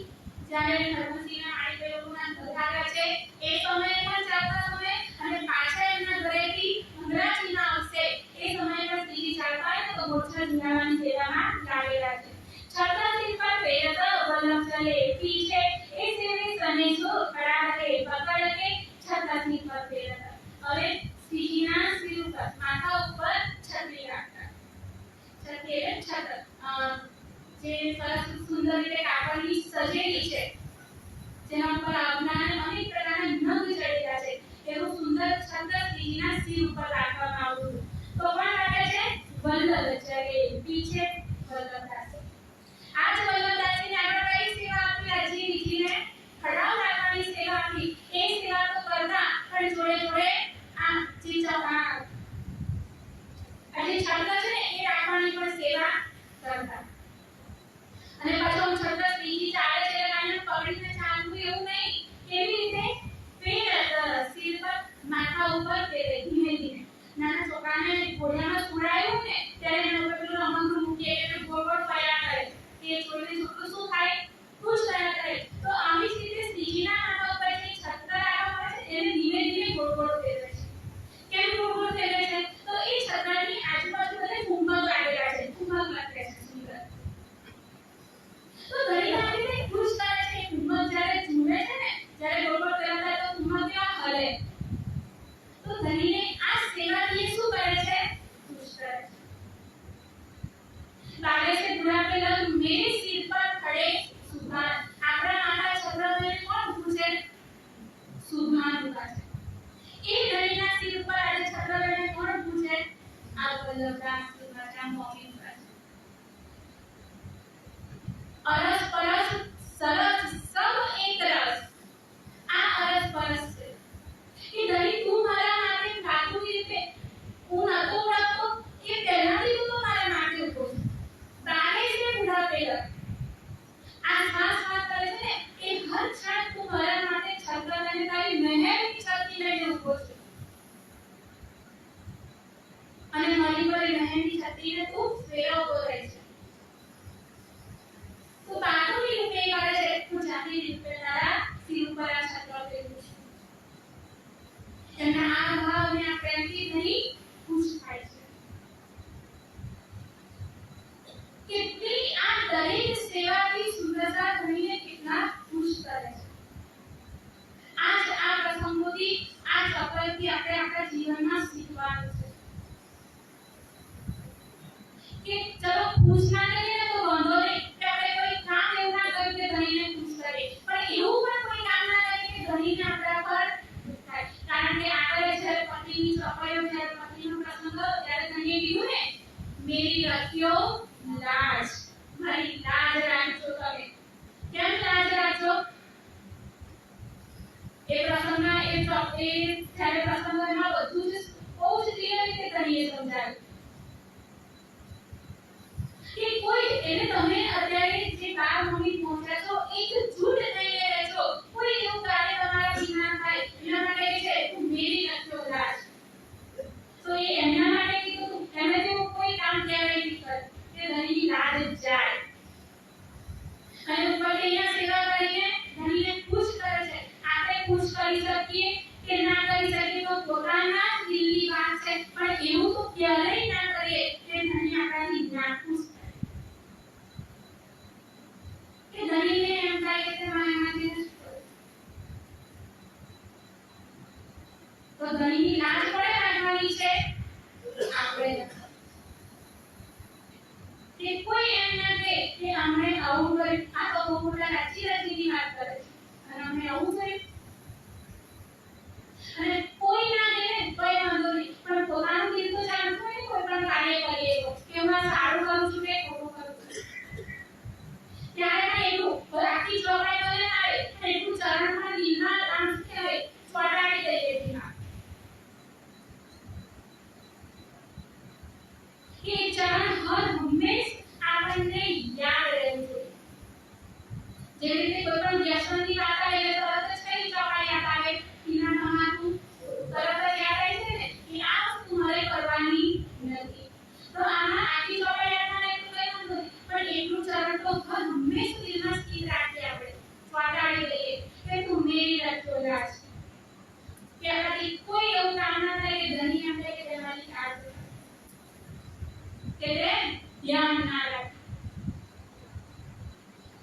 જ્યારે હરમસીના આઈ ગયોના ઘર છે એ સમયે પણ ચાલતા સમયે અને પાછા એમના ઘરેથી અંગ્રાજીના આવશે એ સમયે પણ દીદી ચાલતા હોય તો મોરચા ઝુલાવવાની સેવામાં લાગેલા છે છતાં સિર પર પેરત વલ્લભ ચલે પીછે એ સેવે સને જો ખડા રહે પકડ કે છતાં સિર પર પેરત હવે દીદીના સિર ઉપર માથા ઉપર છત્રી રાખતા છત્રી એટલે છત્ર જે સરસ સુંદર રીતે કાપડની સજેલી છે જેના ઉપર આગના અને અનેક પ્રકારના નગ ચડેલા છે એવું સુંદર છત્ર દીદીના સિર ઉપર રાખવામાં આવ્યું તો પણ રાખે છે વલ્લભ ચલે પીછે વલ્લભદાસી આજ વલ્લભદાસીને આપણે કઈ સેવા આપી આજે દીદીને ખડાવ રાખવાની સેવા આપી એ સેવા તો કરતા પણ જોડે જોડે આ ચીચા આજે છત્ર છે ને એ રાખવાની પણ સેવા કરતા અને પાછો છત્ર દીદી ચાલે છે એટલે કાને પકડીને ચાલવું એવું નહીં કેવી રીતે પેર સિર પર માથા ઉપર પેરે ધીમે ધીમે નાના છોકરાને ઘોડિયામાં સુડાયું ને ત્યારે એના ઉપર પેલું રમકડું મૂકીએ એટલે ગોળ ગોળ ફર્યા કરે તે જોઈને છોકરું શું થાય ખુશ થયા કરે તો આવી જ રીતે દીદીના માથા ઉપર જે છત્ર પ્રસંગમાં એ જ્યારે પ્રસંગમાં બધું જ બહુ જ ક્લિયર રીતે ધણીએ સમજાવ્યું કે કોઈ એને તમે અત્યારે જે 12 મિનિટ પહોંચ્યા છો એક જૂઠ નહીં રહેજો, કોઈ એવું કાર્ય તમારા વિના થાય એના માટે છે તું મેરી નથી ઉદાસ. તો એ એમના માટે કીધું એમને તો કોઈ કામ ક્યારેય નહીં કરે કે ધણીની લાજ જાય અને ઉપરથી અહીંયા સેવા કરીને ધણીને ખુશ કરે છે. આપણે ખુશ કરી શકીએ કે ના કરી શકીએ તો પોતાના દિલની વાત છે, પણ એવું તો ક્યારેય ના કરીએ કે ધણી આપણાથી ના ખુશ કે ધણીને એમ થાય કે મારે એમાંથી તો ધણીની લાજ પડે રાખવાની છે આપણે કે કોઈ એમ ના કહે કે આપણે આવું કરી આ તો બહુ મોટા રાચીની વાત કરે છે અને અમે આવું કરી અને કોઈ ના કહે કોઈ વાંધો નહીં, પણ પોતાનું દિલ તો જાણતું હોય ને કોઈ પણ કાર્ય કરીએ તો કે હું સારું કરું છું કે ખોટું કરું છું ત્યારે પણ એટલું આખી ચોપાઈ બોલે ના આવે એટલું ચરણમાં દિલમાં આમ કહેવાય ચોટાડી દઈએ દિલમાં કે ચરણ હર હંમેશ આપણને યાદ રહેવું જોઈએ. જેવી રીતે કોઈ પણ વ્યસનની વાત આવે એટલે તરત જ કઈ ચોપાઈ યાદ આવે એના તમારું તરત જ યાદ આવે છે ને કે આ વસ્તુ મારે કરવાની નથી. તો આમાં આખી ચોપાઈ યાદ ના એટલે કઈ વાંધો નહીં, પણ એટલું ચરણ તો હર હંમેશ દિલમાં સ્થિર રાખીએ આપણે ચોટાડી દઈએ કે તું મેરી રખો રાજ કે આપણાથી કોઈ એવું કામ ના થાય કે ધણી એમ થાય કે તમારી કાળ કે ધ્યાન ના રાખે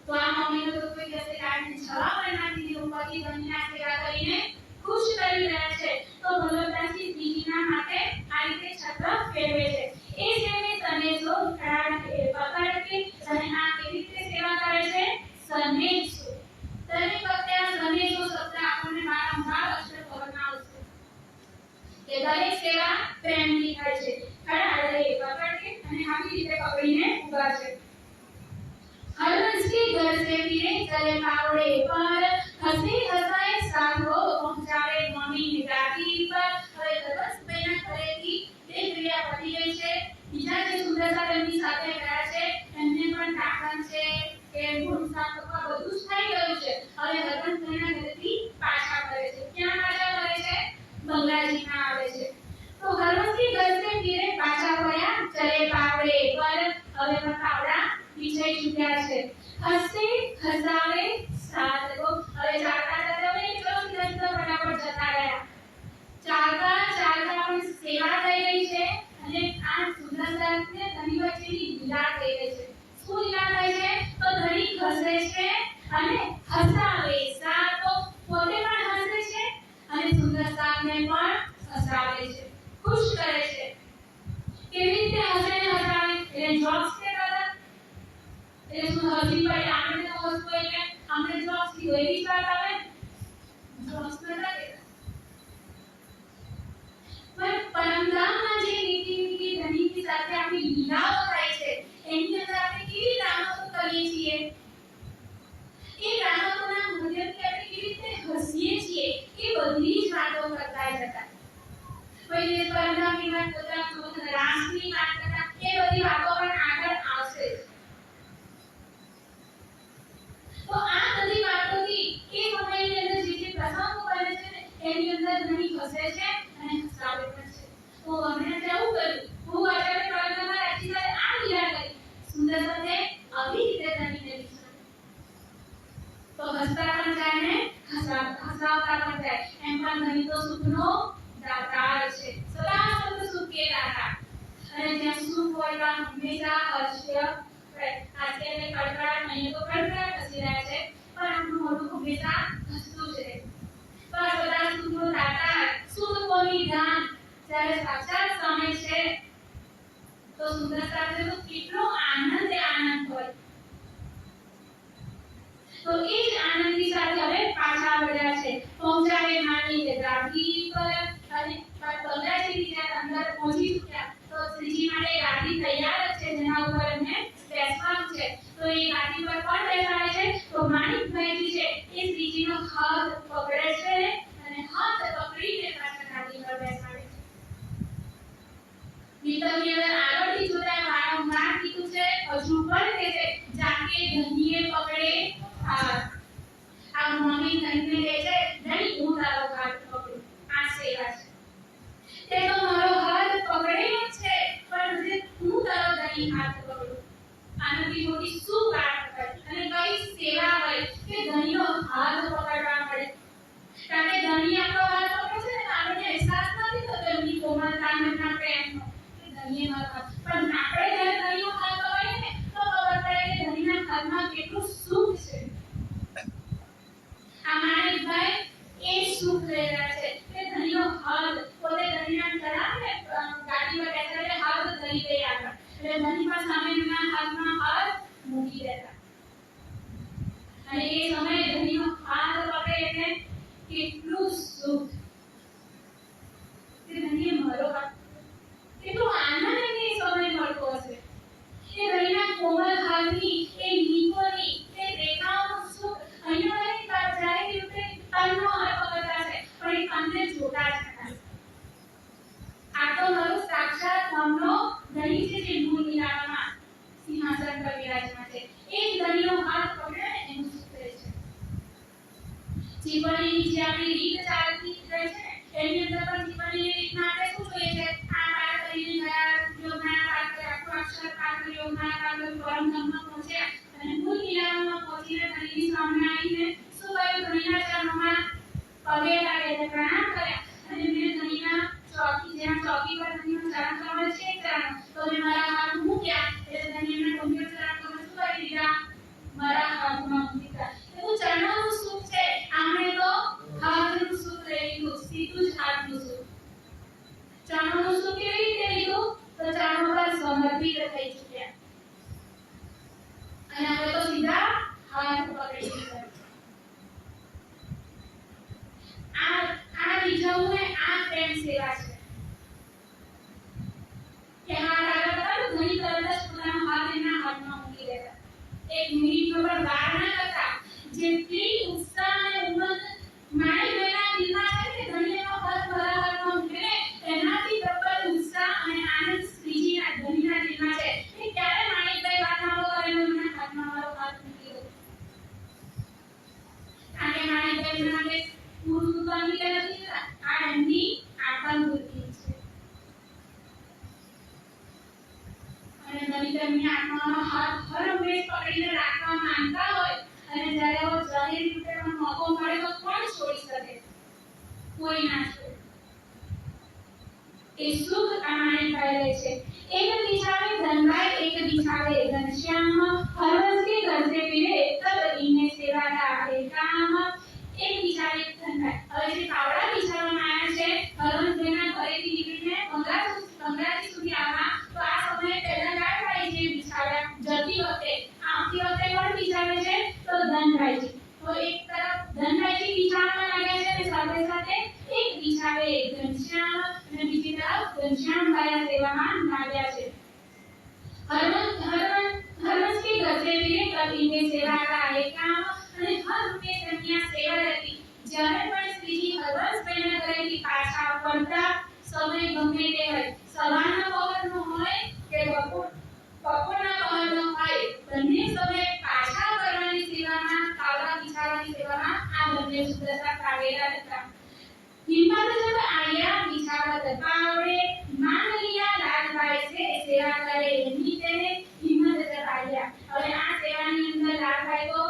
તો આ મમ્મીનો તો કોઈ કહેશે કે આને જવાબ આપી દીધો ઉપરથી ધણીના સેવા કરીને ખુશ કરી રહ્યા છે. તો ભગવતાજી બીજીના માટે આ રીતે છત્ર ફેરવે છે. એ જેને તને જો પકડે કે અને આ કેવી રીતે સેવા કરે છે સનેજો. તને વખતે આ સનેજો શબ્દ આપણને વારંવાર અષ્ટપ્રહરમાં આવશે કે દરેક સેવા પ્રેમની થાય છે. ખરા હૃદય પકડ કે અને આવી રીતે પકડીને ઊભા છે. हरवंश के घर से फिरे चले पावड़े पर हंसी हंसाए साधो पहुंचावे मम्मी निगाती पर હવે હરવંશ બેના ઘરેથી બે ક્રિયા પતી ગઈ છે. બીજા જે સુંદરતા તેમની સાથે ગયા છે એમને પણ ટાકણ છે કે ભૂસા કપા બધું જ થઈ ગયું છે. હવે હરવંશ બેના ઘરેથી પાછા ફરે છે. ક્યાં પાછા ફરે છે? બંગલાજીમાં આવે છે. તો હરવંશ के घर से फिरे पाछा ફર્યા ચલે પાવડે પર હવે પણ પાવડા વિજય ચૂક્યા છે. હસે હસાવે સાધકો હવે ચાલતા ચાલતા હવે ચલો સીધા ફટાફટ જતા રહ્યા. ચાલતા ચાલતા પણ સેવા થઈ રહી છે અને આ સુંદરતાને ધણી વચ્ચેની લીલા થઈ રહી છે. શું લીલા થાય છે? તો ધણી હસે છે અને હસાવે સાધકો પોતે પણ હસે છે અને સુંદરતાને પણ હસાવે છે, ખુશ કરે છે. કેવી રીતે હસે ને હસાવે? એટલે જોક્સ કે એટલે શું હસી પડે આપણે તો હસવું એટલે આપણે જોક્સ થી એવી વાત આવે જોક્સ ન લાગે. પણ પરમધામમાં જે નીતિ ધણીની સાથે આપણી લીલાઓ થાય છે એની અંદર આપણે કેવી રામતો કરીએ છીએ એ રામતોના માધ્યમથી આપણે કેવી રીતે હસીએ છીએ એ બધી જ વાતો કરતા જતા. કોઈ પરમધામની વાત કરતા રામની વાત કરતા એ બધી વાતો પણ આગળ આવશે. તો આ બધી વાતોથી એ સમયની અંદર જે પ્રસંગો બને છે ને એની અંદર ઘણી હસે છે અને હસાવે પણ છે. તો અમે કેવું કર્યું? હું આચાર્ય પ્રગટમાં રાખી સાથે આ લીલા કરી સુંદર સાથે આવી રીતે ધણી કરી છે. તો હસતા પણ જાય ને હસાવતા પણ જાય. એમ પણ ધણી તો સુખનો દાતાર છે, સદા સત સુખ કે દાતા. અને જ્યાં સુખ હોય ત્યાં હંમેશા હર્ષ્ય અત્યારે કડકડાટ નહીં તો કડકડાટ હસી રહ્યા છે પણ આપણું મોઢું હંમેશા હસતું જ રહે. બસ બધા સુખનો દાતા સુખ કોની દાન જ્યારે સાક્ષાત સમય છે તો સુંદરતા છે તો કેટલો આનંદ આનંદ હોય. તો એ જ આનંદની સાથે હવે પાછા વળ્યા છે. પહોંચાવે માની કે ગાડી પર અને બંગલાજી ત્યાં અંદર પહોંચી ચૂક્યા. તો શ્રીજી માટે ગાડી તૈયાર જ છે જેના ઉપર એમને બેસવાનું છે. તો એ ગાડી પર કોણ બેસાડે છે? તો માણિકભાઈજી છે એ શ્રીજીનો કેટલું સુખ તે ધણીએ મારો હાથ કેટલો આનંદ એને સમય મળતો હશે એ ધણીના કોમળ હાથની એ નીકોની એ રેખાઓનું સુખ અહીંયા મને જાય રીતે તનનો હાથ પકડતા છે પણ એ તનને જોતા જ નથી આ તો મારો સાક્ષાત મનનો ધણી છે જે મૂળ મિલાવામાં સિંહાસન પર વિરાજમાન છે એ જ ધણીનો હાથ પકડે એનું સુખ રહે છે જીવનની જે આપણી રીત ચાલતી રહે છે એની અંદર પણ જીવનની રીતમાં આપણે શું જોઈએ છે આ પાઠ કરીને ગયા યોગના પાઠ કર્યા આખો અક્ષર પાઠ કર્યો યોગના પાઠ કર્યો પરમ ધામમાં પહોંચ્યા અને મૂળ મિલાવામાં પહોંચીને ધણીની સામે આવીને શું કહ્યું ધણીના ચરણોમાં પગે લાગે પ્રણામ કર્યા અને મેં ધણીના ચોકી જ્યાં ચોકી પર ધણીનો ચરણ કમળ છે ચરણ તો મેં મારા હાથ મૂક્યા એટલે ધણી એમના ગંભીર ચરણ કમળ શું કરી દીધા મારા હાથમાં મૂકી દીધા એવું ચરણોનું સુખ છે આપણે તો હાથનું સુખ લઈ લીધું સીધું જ હાથનું સુખ ચરણોનું સુખ કેવી રીતે લીધું તો ચરણો પર સમર્પિત થઈ ચૂક્યા અને હવે તો સીધા હાથ પકડી લીધા આ રીઝવને આ પ્રેમ સેવા છે કે હાથ આગળ કરતા ઘણી તરત જ પોતાનો હાથ એના હાથમાં મૂકી દેતા એક મિનિટ પર વાર ના કરતા જેટલી ઉત્સાહ અને ઉમંગ મારી બેના દિલમાં છે કે ધણીનો હાથ મારા હાથમાં મૂકીને એનાથી ડબલ ઉત્સાહ અને આનંદ શ્રીજીના ધણીના દિલમાં છે કે ક્યારે માણેકભાઈ વાત ના કરે એના હાથમાં મારો હાથ મૂકી દો કારણ કે માણેકભાઈ માટે પૂરું બની નથી આ એમની આત્મબુદ્ધિ છે અને ધણી તેમની આત્માનો હાથ હર હંમેશ પકડીને રાખવા માંગતા હોય અને જ્યારે वो જાહેર રીતે મોકો મળે તો કોણ છોડી શકે કોઈ ના છોડે એ સુખ આનંદ પાડે છે એક દિશાવે ધનભાઈ એક દિશાવે ઘનશ્યામ હરવંશ के घर से फिरे तब इन्हें सेवा का काम एक દિશાવે ધનભાઈ હવે જે પાવડા દિશામાં આવ્યા છે હરવંશના ઘરેથી નીકળીને બંગલાથી સુધી આવવા તો આ સમયે પહેલા લાડભાઈ જે દિશાવ્યા જતી વખતે આવતી વખતે કોણ દિશાવે છે તો ધનભાઈજી તો એક તરફ ધનભાઈજી દિશામાં લાગ્યા છે અને સાથે સાથે એક દિશાવે ઘનશ્યામ અને બીજી તરફ ઘનશ્યામભાઈ સેવામાં લાગ્યા છે हरवंश के घर से फिरे तब इनके सेवा का एक काम અને હર રૂપે તેમની સેવા હતી જ્યારે પણ શ્રીજી હરવંશભાઈના ઘરેથી પાછા ફરતા સમય ગમે તે હોય સવારના પહોરનો હોય કે બપોરના પહોરનો હોય બંને સમયે પાછા કરવાની સેવામાં કાવડા બિછાવવાની સેવામાં આ બંને સુદર્શા કાવેલા હતા હિંમત જબ આયા બિછાવત પાવડે માંગ लिया લાલભાઈ છે સેવા કરે એની તેને હિંમત જબ આયા હવે આ સેવાની અંદર લાલભાઈ તો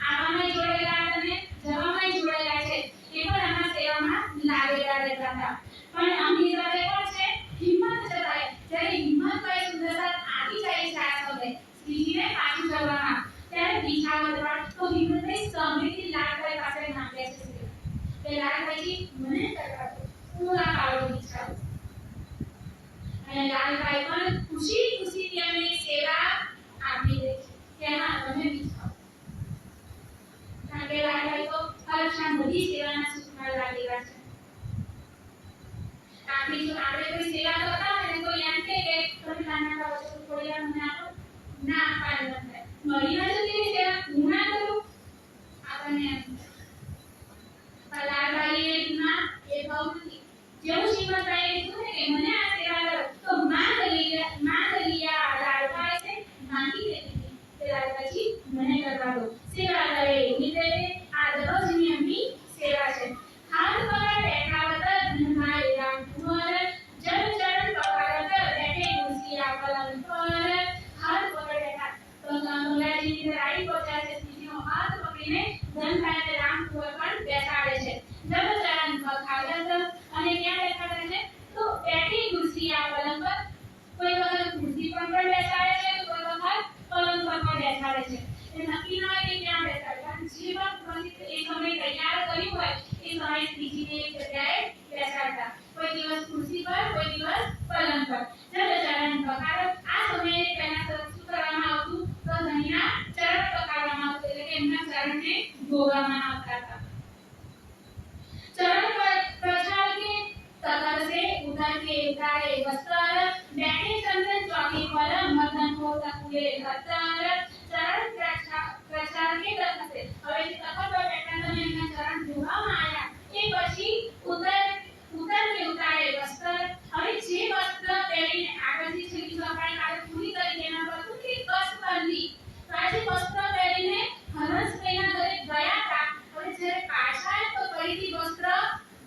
આવામાં જોડેલા અને જવામાં જોડેલા છે એ પણ આમાં સેવામાં લાગેલા રહેતા હતા પણ આમની સાથે કોણ છે હિંમત જતાય જ્યારે હિંમતભાઈ સુદર્શા આવી જાય છે આ સમય શ્રીજીને પાછું જવામાં ત્યારે બિછાવત પર તો હિંમતભાઈ સામેથી લાલભાઈ પાસે માંગે છે કે લાલભાઈજી મને કરવા દો હું આ પાવડો બિછાવું અને લાલભાઈ પણ ખુશી ખુશીથી એમની સેવા આપી દે છે કે હા તમે બિછાવો કારણ કે લાલભાઈ તો હરક્ષણ બધી સેવાના સુખમાં લાગેલા છે આપણે કોઈ સેવા કરતા હોય ને કોઈ એમ કહે કે તમે નાના કાવો છો થોડી વાર મને આપો ના પાડે નથી મળી ના જતી સેવા હું ના કરું આપણને એમ લાલભાઈએ ના એ ભાવ નથી જેવું શ્રીમદભાઈએ કીધું કે મને આ સેવા કરો તો માંગ लिया લાલભાઈ છે માંગી લેતી કે લાલભાઈજી મને કરવા દો સેવા કરે એટલે આ દરરોજની એમની સેવા છે હાથ પકડ બેઠાવત ધનભાઈ રામ કુંવર જન ચરણ પકડત બેઠે ઘુસિયા પલંગ પર હાથ પકડ બેઠા તો ગંગાજી ની રાઈ પહોંચ્યા છે શ્રીજીનો હાથ પકડીને ધનભાઈ અને રામ કુંવર પણ બેસાડે છે જબ ચરણ પકડત અને ક્યાં બેસાડે છે તો બેઠી ઘુસિયા પલંગ પર કોઈ વખત ખુરશી પર પણ બેસાડે છે તો કોઈ વખત પલંગ પર પણ બેસાડે છે એ નક્કી ન હોય કે ક્યાં બેસાડે પણ જે વખત એ સમય તૈયાર કર્યું હોય એ સમય શ્રીજીને એક જગ્યાએ બેસાડતા કોઈ દિવસ ખુરશી પર કોઈ દિવસ પલંગ પર જબ ચરણ પકડત આ સમયે તેના તરફ શું કરવામાં આવતું તો ધણીના ચરણ પકડવામાં આવતું એટલે કે એમના ચરણને ધોવામાં આવતા હતા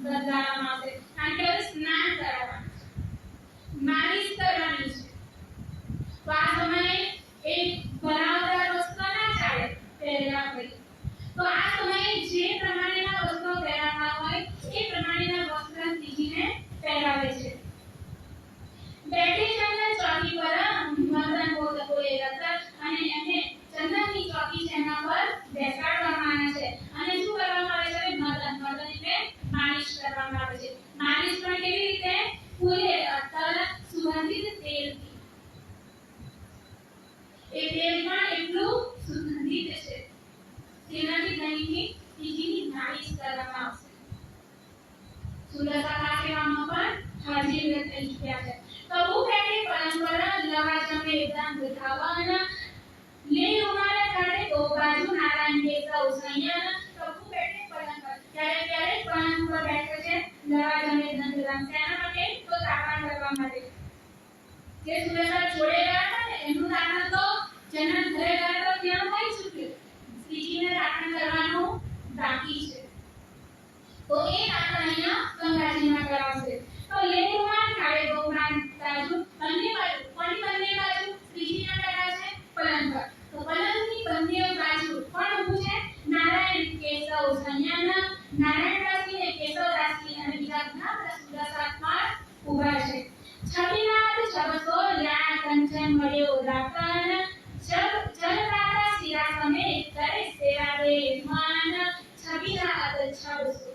બદલાવવામાં આવશે કારણ કે હવે સ્નાન કરાવવાનું માલિશ કરવાની છે તો આ સમયે એ ભરાવદાર વસ્તુ ના ચાલે પહેરવા પડી તો આ સમયે જે પ્રમાણેના વસ્ત્રો પહેરવાના હોય એ પ્રમાણેના વસ્ત્ર શ્રીજીને પહેરાવે છે બેઠે ચંદન ચોકી પર મદન બોલે હતા અને એને ચંદનની ચોકી જેના પર બેસાડવામાં આવે છે અને શું કરવામાં આવે છે મદન એટલે માલિશ કરવામાં આવે છે માલિશ પણ કેવી રીતે ફૂલે અત્તર સુગંધિત તેલથી એ તેલ પણ એટલું સુગંધિત છે તેનાથી ધણીની શ્રીજીની માલિશ કરવામાં આવશે સુરસા કાકેવામાં પણ હાજરી થઈ ચૂક્યા છે કબુ બેઠે પરંપરા લવા જમે એકદમ વિધાવન લે ઉમારે કાઢે દો બાજુ નારાયણ કે સૌ સંયન કબુ બેઠે પરંપરા ક્યારે પરંપરા બેઠે છે લવા જમે એકદમ વિધાવન તેના માટે તો તાપણ કરવા માટે જે સુરસા છોડે ગયા હતા ને એનું તાપણ તો જેના ઘરે ગયા તો ત્યાં થઈ ચૂક્યું શ્રીજીને તાપણ કરવાનું બાકી છે તો એ તાપણ અહીંયા ગંગાજીમાં કરાવશે તો લે ઉમાર કાઢે દો બાજુ બંને બાજુ શ્રીજીના બેઠા છે પલંગ પર તો પલંગની બંને બાજુ કોણ ઊભું છે નારાયણ કેશવ સંયન નારાયણ દાસી ને કેશવ દાસી અને બીજા ઘણા બધા સુરસાત્મા ઊભા છે છબીનાથ છબસો લ્યા કંચન મળ્યો રાકન જલરાતા શિરા સમે કરે સેવા દે મન છબીનાથ છબસો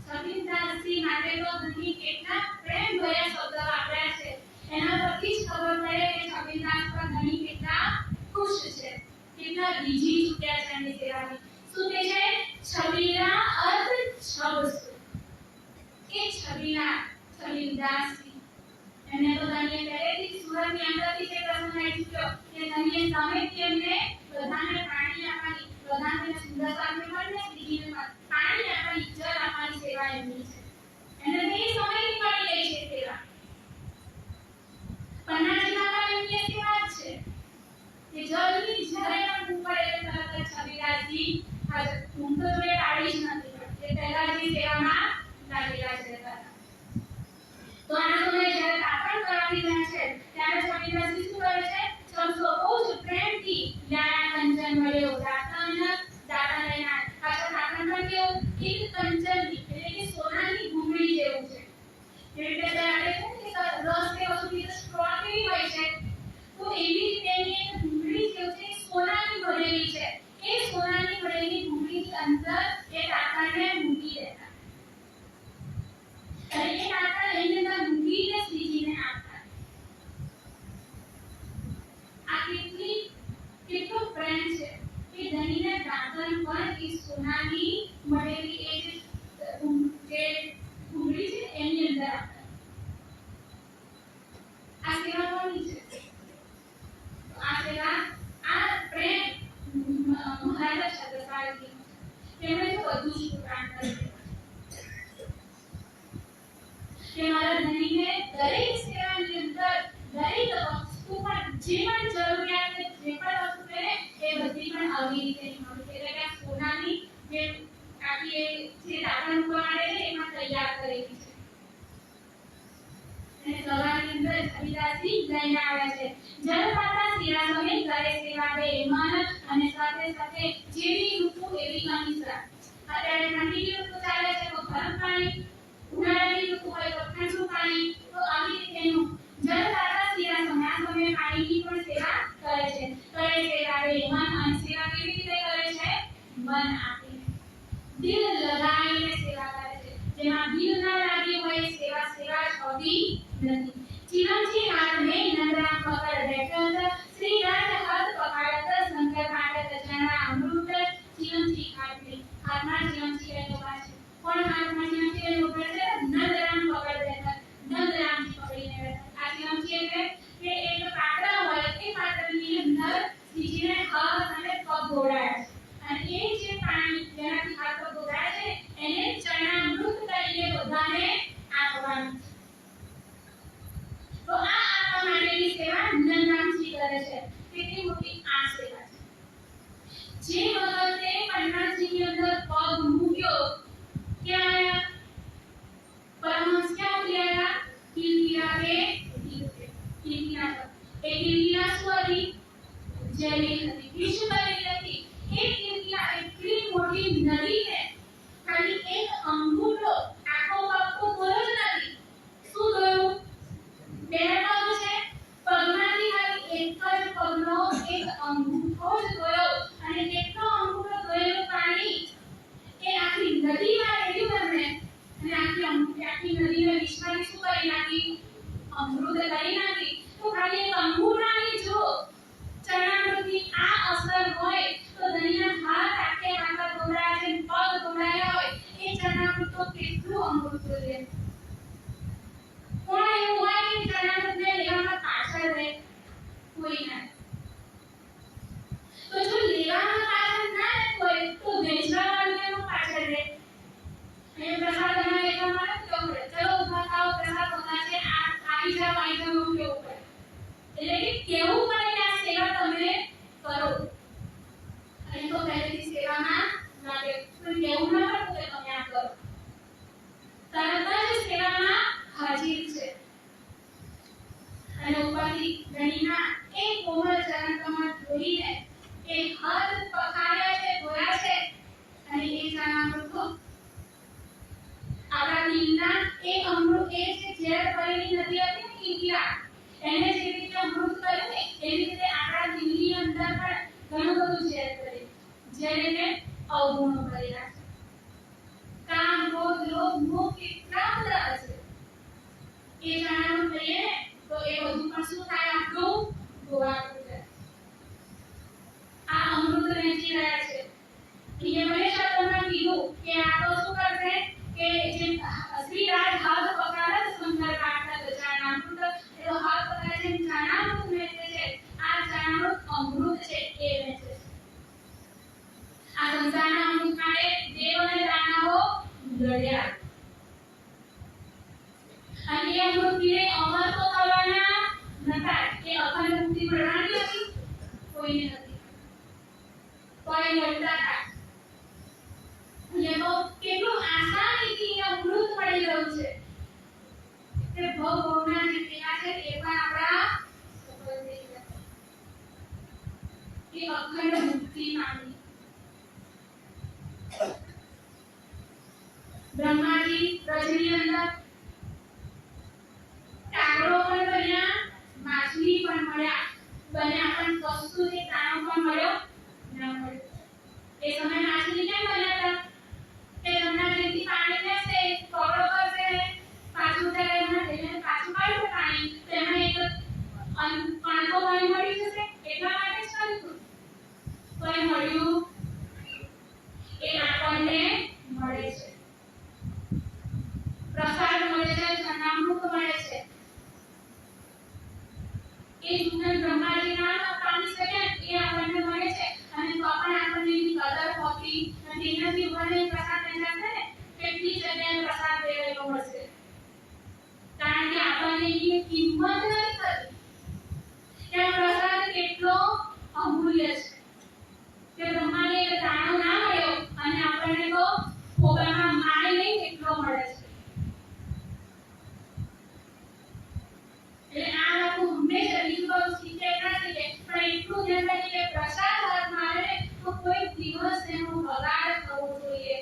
છબીનાથજી માટે તો ઘણી કેટલા પ્રેમ ભર્યા શબ્દો વાપર્યા છે એના પરથી જ ખબર પડે કે છબીનાથ પર ઘણી કેટલા ખુશ છે કેટલા રીઝી ચૂક્યા છે એની સેવાની શું કહે છે છબીના અર્થ છબસો કે છબીદાસી એને તો ધણીએ પહેલેથી સુરતની અંદરથી જે પ્રસંગ આવી ચૂક્યો કે ધણીએ સામે તેમને બધાને પાણી આપવાની બધાને સુંદર સાથે મળને શ્રીજીને પાણી આપવાની જલ આપવાની સેવા એમની છે એને તે સમયથી પડી ગઈ છે સેવા પન્નાજીમાં પણ એમની સેવા છે કે જલની જ્યારે પણ ઉપર એટલે તરત જ છબીદાસજી હાજર હું તો જોડે પાડી જ નથી પડતી એ પહેલા જે સેવામાં લાગેલા છે તો આ સમયે જ્યારે તાપણ કરાવી રહ્યા છે ત્યારે છબીદાસજી શું કરે છે છબસો બહુ જ પ્રેમથી લ્યા કંચન મળ્યો દાતન લઈને પાછળ તાપણ પણ કેવું એક કંચનની એટલે કે સોનાની ઘૂંઘરી જેવું છે એટલે આપણે કહે કે રસ કે વસ્તુની સ્ટ્રો કેવી હોય છે તો એવી રીતે એની એક ઘૂંઘરી જેવું છે સોનાની ભરેલી છે એ સોનાની ભરેલી ઘૂંઘરીની અંદર એ તાપણને મૂકી દેતા અને એ તાપણ એની અંદર મૂકીને શ્રીજીને આપતા આ કેટલો પ્રેમ છે કે ધણીને દાંતણ પણ એ સોનાની મળેલી એ જે ઘૂંઘરી છે એની અંદર આપતા આ સેવા કોની છે આ સેવા આ પ્રેમ મહારાજ છત્રસાલજી તેમણે તો બધું જ પુરાણ કર્યું કે મારા ધણીને દરેક સેવાની અંદર દરેક વસ્તુ પણ જે પણ જરૂરિયાત છે જે પણ વસ્તુ છે એ બધી પણ આવી રીતે મળે એટલે કે સોનાની જે આખી જે તાપણ બનાવે છે એમાં તૈયાર કરેલી છે અને સવારની અંદર છબીદાસજી લઈને આવ્યા છે જલપાતા શિરા સમે કરે સેવા દે મન અને સાથે સાથે જેવી ઋતુ એવી અનિશ્ચિત અત્યારે ઠંડીની ઋતુ ચાલે છે તો ગરમ પાણી ઉનાળાની ઋતુ હોય તો ઠંડુ પાણી તો આવી રીતેનું જલપાતા શિરા સમે આ સમયે પાણીની પણ સેવા કરે છે સેવા દે મન અને સેવા કેવી રીતે કરે છે મન આપીને દિલ લગાવીને સેવા કરે છે જેમાં દિલ ના લાગી હોય સેવા જ હોતી નથી ચિરંજી હાથ મે નંદરામ પકડ બેઠત શ્રી રાજ હાથ પકડત શંકર કાટત જણા અમૃત ચિરંજી હાથ મે હાથમાં ચિરંજી રહેલો છે કોણ હાથમાં ચિરંજી રહેલો છે નંદરામ પકડ બેઠત નંદરામજી પકડીને બેઠત આ ચિરંજી એટલે કે એક પાત્ર હોય એ પાત્રની અંદર શ્રીજીને હાથ અને પગ જોડાયા છે અને એ જે પાણી જેનાથી હાથ પગ જોડાયા છે એને ચરણામૃત તરીકે બધાને આપવાનું તો આ આપવા માટેની સેવા નંદરામજી કરે છે કેટલી મોટી આ સેવા છે જે વખતે પન્નાજીની અંદર પગ મૂક્યો ક્યાં જેની નદી વિશ્વ કરેલી હતી એ કેટલા એટલી મોટી નદી ને ખાલી એક અંગૂઠો આખો પગ તો ધોયો જ નથી શું ધોયું બે પગ છે પગમાંથી ખાલી એક જ પગનો એક અંગૂઠો જ ધોયો અને કેટલો અંગૂઠો ધોયેલું પાણી એ આખી નદીમાં રેડ્યું તમને અને આખી નદીને વિશ્વની શું કરી નાખી અમૃત કરી નાખી તો ખાલી એક અંગૂઠાની જો ચરણામૃતની આ અસર હોય તો દહીંના હાથ આખે હાથ ધોળાયા છે પગ ધોળાયા હોય એ ચરણામૃત તો કેટલું અમૃત છે કોણ એવું હોય કે ચરણામૃતને લેવામાં પાછળ રહે કોઈ ના તો જો લેવામાં પાછળ ના રહે કોઈ તો વેચવાવાળાનો પાછળ રહે એ પ્રસાદ બનાવે તો મારે કેવું પડે ચલો ઉભા થાઓ પ્રસાદ હોતા છે આવી જાવ એવું કેવું પડે એટલે કે કેવું પડે કે આ સેવા તમે કરો અને તો પહેલેથી સેવામાં લાગે પણ કેવું ના પડતું કે તમે આ કરો તરત જ સેવામાં હાજર છે અને ઉપરથી ધણીના એક કોમળ ચરણ કમળ ધોઈને એ હાથ પખાડ્યા છે ધોયા છે અને એ ચરણામૃત આપણા દિલના એ અમૃત એ જે ઝેર ભરેલી નદી હતી ને ઇન્ડિયા એને જે રીતે અમૃત કર્યું ને એવી રીતે આપણા દિલની અંદર પણ ઘણું બધું ઝેર ભરેલું જેને ને અવગુણો ભરેલા છે કામ ક્રોધ લોભ મોહ કેટલા બધા હશે એ જાણવાનું કહીએ ને તો એ બધું પણ શું થાય આપણું ધોવાતું જાય આ અમૃત વહેંચી રહ્યા છે એ મને શબ્દમાં કીધું કે આ તો શું કરશે કે જે શ્રી રાજ હાથ પકડાવે સુંદર કાટના ગજાના અમૃત એ તો હાથ પકડાવે છે જાણામૃત વહેંચે છે આ જાણામૃત અમૃત છે એ વહેંચે છે આ સંસારના અમૃત માટે દેવ અને દાનવો લડ્યા અને એ અમૃત પીને અમર તો થવાના નતા એ અખંડ મુક્તિ મળવાની હતી કોઈને નથી કોઈ લડતા હતા એટલે કેટલું આસાનીથી અમૃત મળી રહ્યું છે કે ભવના જે પેલા છે એ પણ આપણા સફળ થઈ ગયા એ અખંડ મુક્તિ માંગી બ્રહ્માજી રજની અંદર કાગડો પણ બન્યા માછલી પણ મળ્યા બને આપણને કસ્તુરી દાણો પણ મળ્યો ના મળ્યો એ સમય માછલી કેમ બન્યા હતા કે એમના જેથી પાણી લેશે પકડો કરશે પાછું ત્યારે એને પાછું કાઢ્યું પાણી તો એમાં એક પાણકો પાણી મળી જશે એટલા માટે જ કર્યું કોઈ મળ્યું એ આપણને મળે છે પ્રસાદ મળે છે જનામૃત મળે છે એ જુગન બ્રહ્માજીના પાણી છે એ આપણને મળે છે અને તો પણ આપણને એની કદર હોતી નથી એનાથી મને પ્રસાદ લેના છે ને કેટલી જગ્યાએ પ્રસાદ લેવાનો મળશે કારણ કે આપણને એની કિંમત નથી થતી કે પ્રસાદ કેટલો અમૂલ્ય છે કે બ્રહ્માને એક દાણો ના મળ્યો અને આપણને તો ખોબામાં માય નહીં કેટલો મળે છે એટલે આ લોકો હંમેશા બીજું શીખે ના શીખે પણ એટલું ધ્યાન રાખે કે પ્રસાદ હાથમાં આવે તો કોઈ દિવસ એનો બગાડ થવો જોઈએ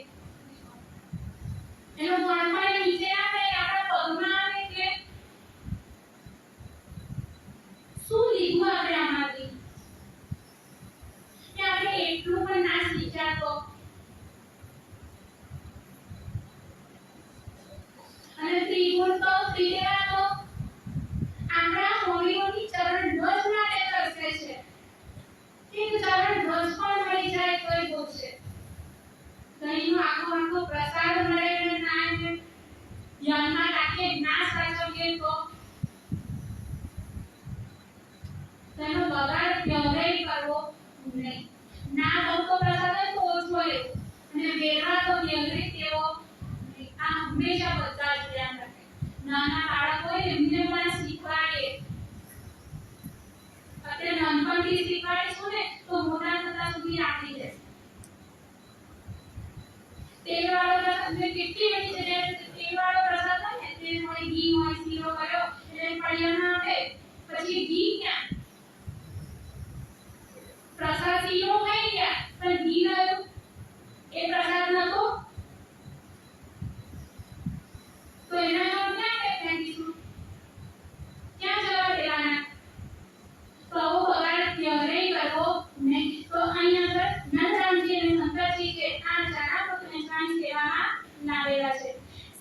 એનો ગણપણ નીચે આવે આપણા પગમાં આવે કે શું લીધું આપણે આમાંથી કે આપણે એટલું પણ ના શીખ્યા તો અને ત્રિગુણ તો ત્રિદેવા તો આપણા હોળીઓની ચરણ ધ્વજ માટે કરશે છે કે ચરણ ધ્વજ પણ મળી જાય તોય બહુ છે દહીંનો આખો પ્રસાદ મળે અને ના ધ્યાનમાં રાખીએ ના સાચવીએ તો તેનો બગાડ ક્યારેય કરવો નહીં ના ભક્તો પ્રસાદ તો ઓછો લેવો અને વેરા તો નિયંત્રિત લેવો આ હંમેશા બધા જ ધ્યાન રાખે નાના બાળક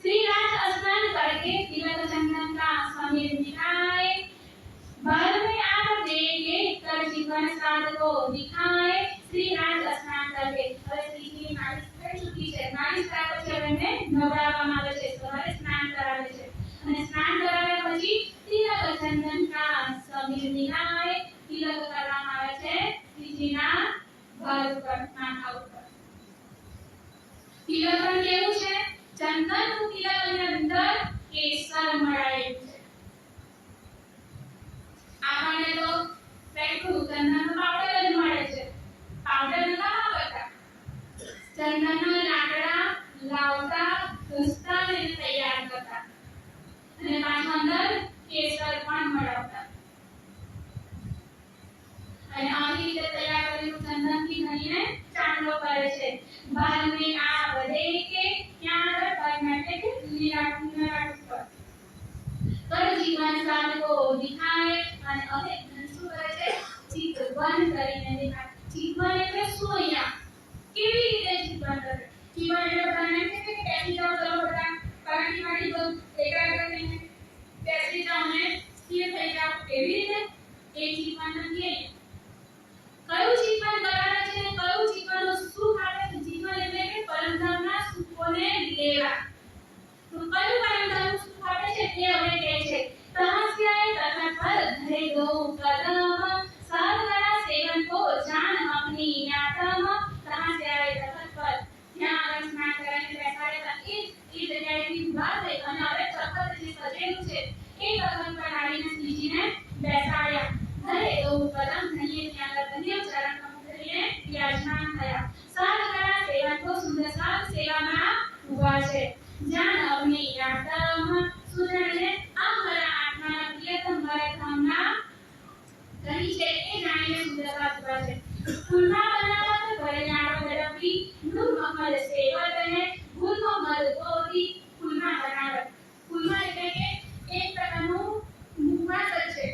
श्रीराज स्नान करके तिलक चंदन का समीर मिलाए, बाल में आप देके कर जीवन साध को दिखाए। श्रीराज स्नान करके હવે શ્રીજી માલિશ થઈ ચૂકી છે, માલિશ કર્યા પછી હવે એમને નવડાવવામાં આવે છે, સવારે સ્નાન કરાવે છે અને સ્નાન કરાવ્યા પછી તિલક ચંદન કા સમીર મિલાए, તિલક કરવામાં આવે છે શ્રીજીના ભાર ઉપર, માથા ઉપર। તિલક પણ કેવું છે? ચંદનનું તિલક અને અંદર કેસર મળાયેલું છે। આપણને તો પેટું ચંદનનો પાવડર જ મળે છે, પાવડર નતા વાપરતા, ચંદનના લાકડા લાવતા, ઘસતા અને તૈયાર કરતા અને પાછું અંદર કેસર પણ મળાવતા અને આવી રીતે તૈયાર કરેલું ચંદનથી ઘણીને ચાંદલો કરે છે। બાલ में आप देके ત્યાં આગળ પગના એટલે કે લીલા ઉપર कर जीवन साध को दिखाए અને હવે શું કરે છે? ચિત્ત બંધ કરીને દેખાય। જીવન એટલે શું? અહીંયા કેવી રીતે જીવન કરે? જીવન એટલે બધાને કે બેસી જાઓ, ચલો બધા પાણી પાણી તો એકાગ્ર થઈને બેસી જાઓ ને સ્થિર થઈ જાઓ, કેવી રીતે? એ જીવન નથી। કયું જીવન કરવાના છે? કયું જીવનનું સુખ આપે છે? જીવન એટલે કે પરમધામના સુખોને લેવા। તો કયું પરમધામનું સુખ આપે છે તે હવે કહે છે। તહસ્યાય તથા પર ધરે દો કદમ, સદગણા સેવન को जान अपनी यातम। તહસ્યાય તથા પર જ્યાં આગળ સ્નાન કરીને બેસાડેલા એ જગ્યાએથી ઉભા થઈ અને હવે તખત જે સજેલું છે એ તખત પર આવીને શ્રીજીને બેસાડ્યા। ધરે દો કદમ, ધરીએ ત્યાં આગળ બંને ચરણ પકડીને વિરાજમાન થયા। સદગણા સેવન को સુંદર સાત સેવામાં ઉભા છે। જાન अपनी यातम, સુજાણે અમારા આત્માના પ્રિયતમ મારા ધામના ગણી છે એ જાણીને સુંદરતા ઉભા છે। ફૂલમાં બનાવત ભરેલા ઝડપી મૃગમલ સેવતને ગુલમલ ગોરી। ફૂલમાં બનાવત, ફૂલમાં એટલે કે એક પ્રકારનું મુખવાસ છે।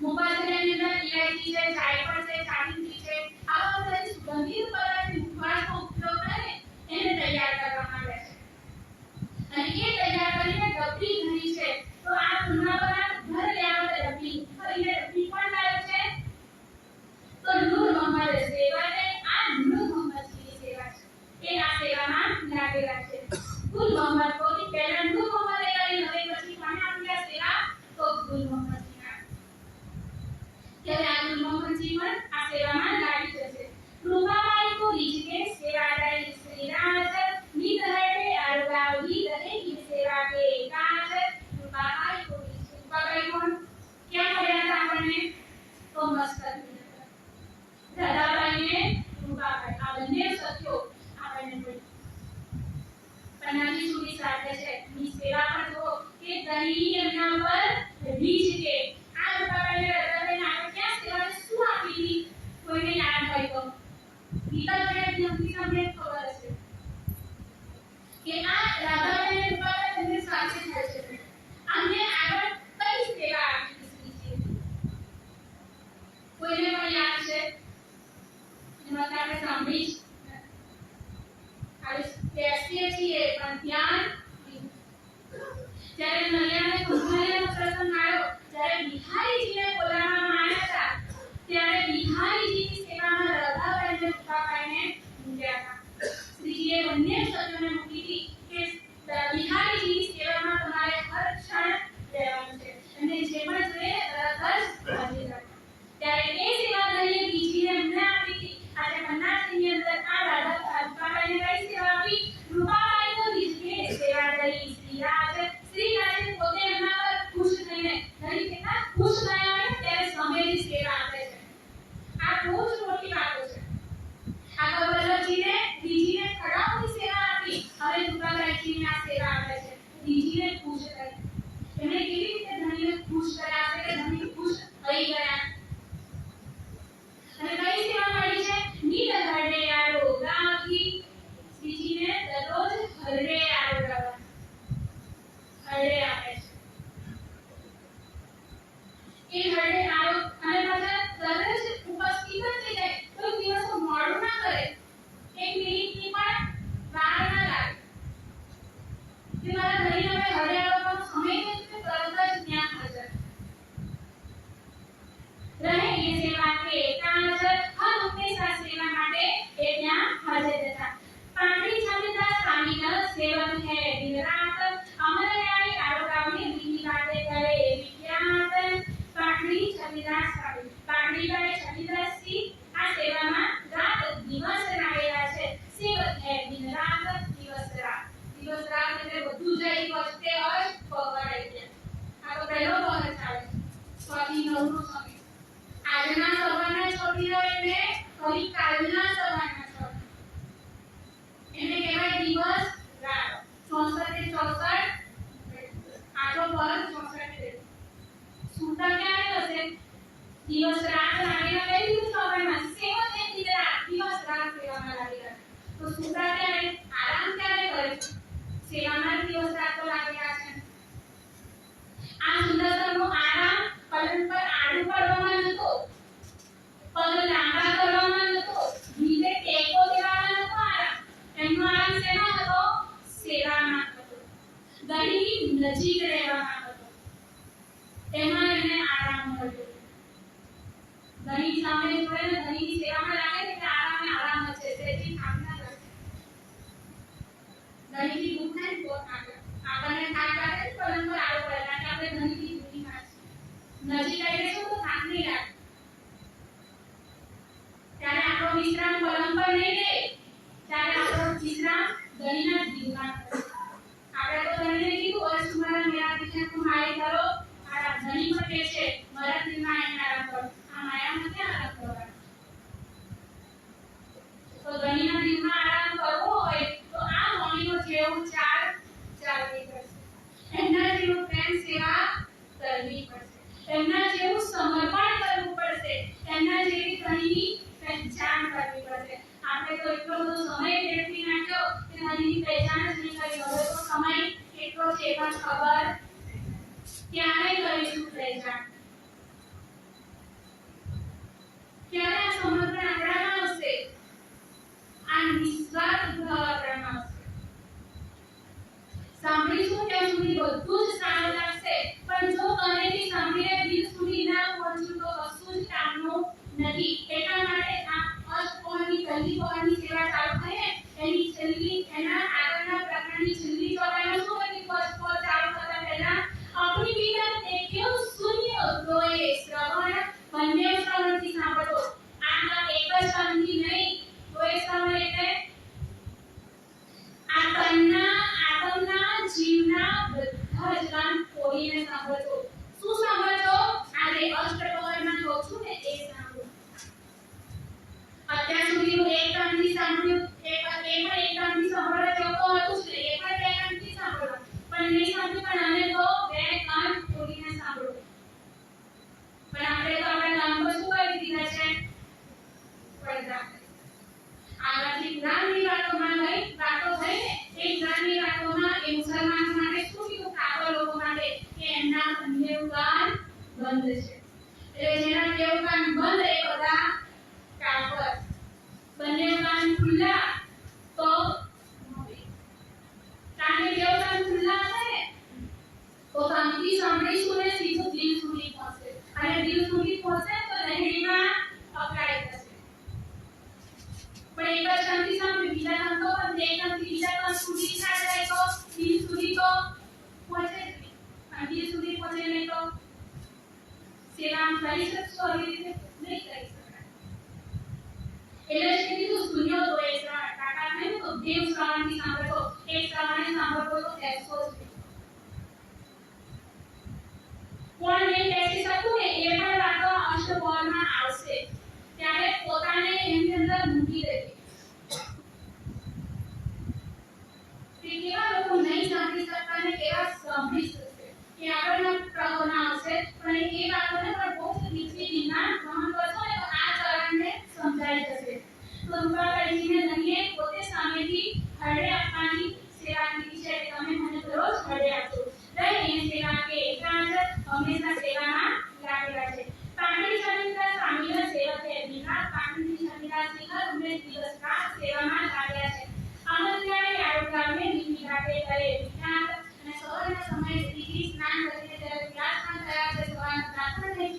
મુખવાસની અંદર ઇલાયચી છે, જાયફળ છે, ચાંદની છે, આવા બધા સુગંધિત પદાર્થ મુખવાસનો ઉપયોગ કરીને એને તૈયાર કરવામાં આવે છે અને એ તૈયાર કરીને ડબલી ભરી છે। તો આ ફૂલમાં બનાવત ઘર લેવા ડબલી ભરીને ડબલી કોણ લાવ્યો છે? તો નૂર મોહમ્મદ સેવાને, આ નૂર મોહમ્મદની સેવા છે એ આ સેવામાં લાગેલા છે। ગુલ મોહમ્મદ કોઈ પહેલા નૂર મોહમ્મદે કરી, હવે પછી કોને આપી આ સેવા? તો ગુલ મોહમ્મદજી ત્યારે આ ગુલ મોહમ્મદજી પણ આ સેવામાં લાગી જશે। રૂપાબાઈ को રીજ के सेवादाई श्रीराज, नित हटे अरगावी रहेगी सेवा के काज। रूपाबाई को રીજ, रूपाबाई કોણ? ક્યાં મળ્યા હતા આપણને? તો મસ્તક રાધાબાઈ ને રૂપાબાઈ, આ બંને સખીઓ આપણને મળી પનાજી સુધી સાથે છે। ની સેવા પણ જો કે દહીં એમના પર રીજ કે આ રૂપાબાઈ ને રાધાબાઈ ને આપણે ક્યાં સેવાને શું આપી હતી? કોઈને યાદ હોય તો ગીતા જોડે નમતી તમને ખબર હશે કે આ રાધાબાઈ અને રૂપાબાઈ બંને સાથે થાય છે। અમને આગળ કઈ સેવા આપી છે? કોઈને પણ યાદ છે? એમાં આપણે સાંભળી આપણે બેસીએ છીએ પણ ધ્યાન જ્યારે નલિયાને કુંભળિયાનો પ્રસંગ આવ્યો, જ્યારે બિહારીજીને બોલાવવામાં આવ્યા હતા ત્યારે બિહારીજીની સેવામાં રાધાબાઈ અને રૂપાબાઈને મૂક્યા હતા। શ્રીજીએ બંને સખીઓને મૂકી હતી કે બિહારીજીની સેવામાં તમારે હર ક્ષણ રહેવાનું છે અને જે પણ જોઈએ તરત જ હાજરી રાખો। ત્યારે એ સેવા દઈએ બીજીને એમને આપી હતી। આજે મન્નાથની અંદર આ રૂપાબાઈને કઈ સેવા આપી? રૂપાબાઈ તો રીજ કે સેવા દઈ શ્રીરાજ, શ્રીરાજે પોતે સેવામાં દિવસ રાત લાગ્યા છે. આ સુંદરતાનો આરામ પલંગ પર આડું પડવામાં નતો, પગ લાંબા કરવામાં નતો, નીચે ટેકો દેવામાં નતો આરામ. એમનો આરામ શેમાં હતો? સેવામાં હતો. દહીંની નજીક રહેવામાં હતો. તેમાં એને આરામ મળ્યો. દહીં સામે જોડે ને દહીંની સેવામાં લાગે કે આરામ ને આરામ છે. તેથી થાકના રહે. દહીંની ભૂખ થાય તો થાકે. આપણને થાક લાગે તો પલંગ પર આડું પડે કારણ કે આપણે દહીંની ભૂખી ના છીએ. નજીક આવી જશું તો થાક નહીં લાગે. ત્યારે આપણો વિશ્રામ પલંગ પર નહીં લે. ત્યારે આપણો વિશ્રામ દહીંના દીવમાં થશે. આપણે તો દહીંને કીધું હોય સુમારા મેરા પીછે તું મારી કરો આરામ. દહીં પર કે છે મારા દિલમાં આવીને આરામ કરો. આ માયામાં ક્યાં આરામ કરવાનો? તો દહીંના દિલમાં આરામ કરવો હોય તો આ મણીનો જેવું ચાલ ચાલવી પડશે. એમના જેવું પ્રેમ સેવા કરવી પડશે. એમના જેવું સમર્પણ કરવું પડશે. એમના જેવી દહીંની પહેચાન કરવી પડશે. આપણે તો એટલો બધો સમય વેડફી નાખ્યો કે દહીંની પહેચાન જ નહીં કરી. હવે તો સમય કેટલો છે પણ ખબર ક્યારે કરીશું પહેચાન? ક્યારે આ સમર્પણ આપણામાં આવશે? આ નિસ્વાર્થ ભાવ આપણામાં આવશે. સાંભળીશું ત્યાં સુધી બધું જ સારું લાગશે, પણ જો કનેથી સાંભળીને દિલ સુધી ના પહોંચ્યું તો કશું જ કામનું નથી. એટલા માટે આ અષ્ટકોણની પહેલી કોણની સેવા ચાલુ થઈને એની છેલ્લી એના આગળના પ્રકરણની છેલ્લી ચોપાઈમાં શું લખ્યું? અષ્ટકોણ ચાલુ થતા પહેલા આપણી વિના દેખ્યો શૂન્ય લોએ શ્રવણ બંને શ્રવણથી સાંભળો. આ એક જ શ્રવણથી નહીં, લોએ શ્રવણ એટલે આ કન્ના આત્મના જીવના બધા જ કામ ખોલીને સાંભળજો. શું સાંભળજો? આજે અષ્ટકોણમાં જો છું ને એ સાંભળો. અત્યાર સુધીનું એક કામથી સાંભળ્યું, એ પણ એક કામથી સાંભળવા જોતો હતું જ નહીં. એ પણ બે કામથી સાંભળવા પણ નહીં સાંભળ્યું. પણ અમે તો બે કાન ખોલીને સાંભળો. પણ આપણે તો આપણા કામ પર શું કરી દીધા છે? પડદા. આનાથી જ્ઞાનની વાતોમાં ગઈ વાતો થઈ ને એ જ્ઞાનની વાતોમાં એ મુસલમાનો માટે શું કીધું? કાફર લોકો માટે કે એમના બંને કાન બંધ છે. એટલે જેના બે કાન બંધ એ બધા કાફર. બંને કાન ખુલ્લા તો કારણ કે બે કાન ખુલ્લા હશે તો કાનથી સાંભળીશું ને સીધું દિલ સુધી પહોંચે. અને દિલ સુધી પહોંચે તો રહેણીમાં અપલાય થશે. પણ એક જ કાનથી સાંભળ્યું, બીજા કાન તો પણ બે કાનથી બીજા કાન સુધી ના જાય તો દિલ સુધી તો પહોંચે જ નહીં. અને દિલ સુધી પહોંચે નહીં તો સેવા કરી શકશો? આવી રીતે નહીં કરી શકાય. એટલે જ કીધું શૂન્ય તો એ શ્રવણ. કાકા ને તો દેવ શ્રવણથી સાંભળો. એક શ્રવણે સાંભળો તો બેસો જ નહીં. કોણ નહીં બેસી શકતું ને એ પણ વાતો અષ્ટકોણમાં આવશે. ત્યારે પોતાને એની અંદર મૂકી દેવી. કે કેવા લોકો નહીં સાંભળી શકતા ને કેવા સાંભળી શકશે એ આગળના પ્રકરણમાં આવશે. પણ એ વાતોને પણ બહુ જ નીચી દિલમાં ગ્રહણ કરશો ને તો આ ચરણને સમજાઈ જશે. તો રૂપાબેનજીને દહીંએ પોતે સામેથી હરડે આપવાની સેવા કીધી છે કે તમે મને દરરોજ હરડે આપજો. દહીં એ સેવા કે એકાંત હંમેશા સેવામાં લાગેલા છે. પાટણી શનિવાર સ્વામીના સેવક છે. નિરાત પાટણી શનિવાર શિખર ઉમેશ દિવસ રાત સેવામાં લાગ્યા છે. અમલકારે આરોગ્યને નિરાતે કરે. વિખ્યાત અને સવારના સમયે દીકરી સ્નાન કરીને જ્યારે વિરાજમાન થયા છે સવારના પ્રાર્થના થઈ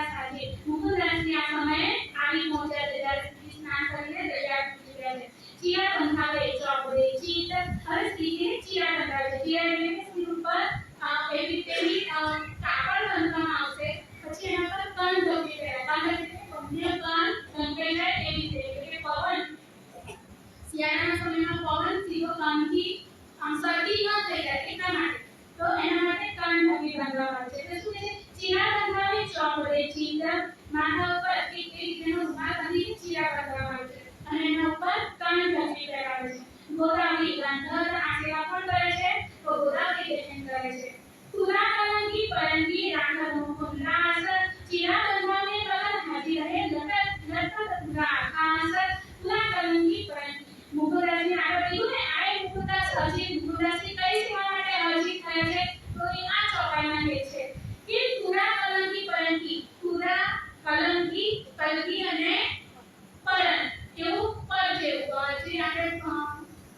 સાજે મુકુંદાસની આ સમયે આવી પહોંચ્યા છે ત્યારે શ્રી સ્નાન કરીને તૈયાર થઈ ગયા છે ચીરા બંધાવે ચોપડે ચીત હવે શ્રીજીને ચીરા બંધાવે છે ચીરા એટલે કે શ્રી ઉપર એવી તેવી કાપડ બાંધવામાં આવશે પછી એના પર કણ ઢોકી પહેરાય કણ એટલે બંને કણ ઢંકાઈ જાય એવી રીતે એટલે પવન શિયાળાના સમયમાં પવન સીધો કણથી સરકી ન થઈ જાય એટલા માટે તો એના માટે કણ ઢોકી બાંધવામાં આવે છે એટલે શું છે ચીરા બંધાવે ચોપડે ચીત માથા ઉપર એક રીતેનો રૂમાલ બાંધીને ચીરા બાંધવામાં આવે છે અને એના ઉપર કણ ઢોકી પહેરાવે છે ગોદાવરી ગાંધર આ સેવા પણ કરે છે તો ગોદાવરી દેશન કરે છે સુરા કલંકી પરંગી રાંધનો મુકુંદાસ ચીરા બંધાવે બગલ હાજી રહે લટક ખાસ સુરા કલંકી પરંગી મુકુંદાસની આગળ કીધું ને આ મુકુંદાસ હજી મુકુંદાસની કઈ સેવા માટે હજી થયા છે તો એ આ ચોપાઈમાં કહે છે કે સુરા કલંકી પરંગી સુરા કલંકી કલકી અને પરન એવું પર જેવું જે આપણે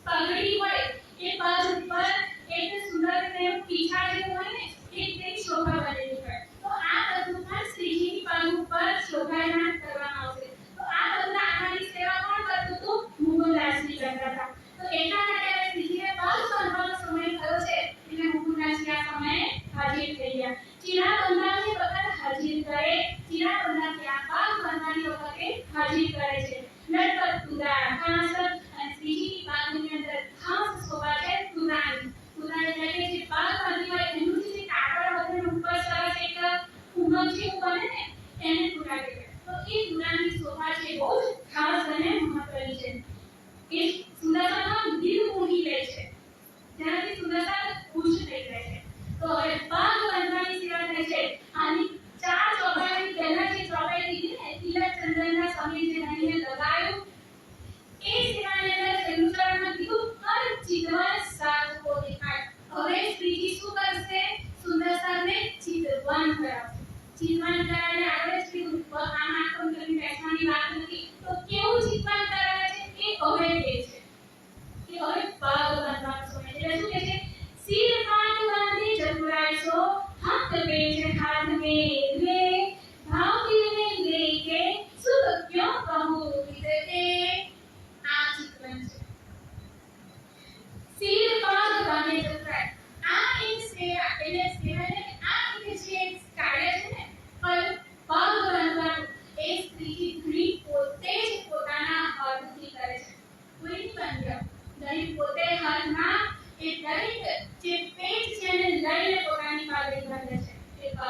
પગડી હોય એ પગ ઉપર એક સુંદર ને પીછા જેવું હોય ને એ તેની શોભા બનેલી હોય તો આ બધું પણ શ્રીજીની પગ ઉપર શોભાયમાન કરવામાં આવશે તો આ બધું આખાની સેવા કોણ કરતું હતું મુકુંદાસજી કરતા હતા તો એટલા માટે હવે શ્રીજીને પગ બાંધવાનો સમય થયો છે એટલે મુકુંદાસજી આ સમયે હાજર થઈ ગયા ચીરા બંધાવની વખત હાજર કરે ચીરા બંધાવની આ પગ બાંધવાની વખતે હાજર કરે છે લટપટ તુરા ખાસ અને શ્રીજીની બાજુની અંદર ખાસ શોભા છે તુરાની તુરા એટલે કે જે પગ બાંધી હોય એનું જે કાપડ વગેરે ઉપર સરસ એક ઉમર જેવું બને ને એને તુરા કહેવાય તો એ તુરાની શોભા છે બહુ જ ખાસ અને મહત્વની છે એ સુંદરતામાં દિલ મોહી લે છે જેનાથી સુંદરતા ખુશ થઈ જાય છે તો હવે પગ બાંધવાની સેવા થાય છે આની ચાર ચોપાઈની પહેલા જે ચોપાઈ દીધી ને તિલક ચંદનના સમય જે નહીને લગાયું એ સેવાને અંદર છેલ્લું ચરણમાં કીધું હર ચિતવન સાધકો દેખાય હવે શ્રીજી શું કરશે સુંદરતાને ચિતવન કરાવશે ચિતવન કરાવીને આગળ જ કીધું આમ આંખો કરીને બેસવાની વાત નથી તો કેવું ચિતવન કરાવે છે એ હવે કહે છે કે હવે પગ બાંધવાનો સમય એટલે શું કહે છે सिर पाट बांधे चतुराई सो हाथ पेच हाथ में ले भाव दिल में लेके सुख क्यों कहूँ इसे आ चितवन છે सिर पाट बांधे चतुराई આ એક સેવા એટલે સેવા એટલે આ એક જે કાર્ય છે ને પગ બાંધવાનું એ સ્ત્રી ઘણી પોતે જ પોતાના હાથથી કરે છે કોઈ નહીં બાંધ્યા દરેક પોતે હાથમાં એ દરેક જે પેટ છે ને લઈને પોતાની પાઘડી બાંધે છે એ પગ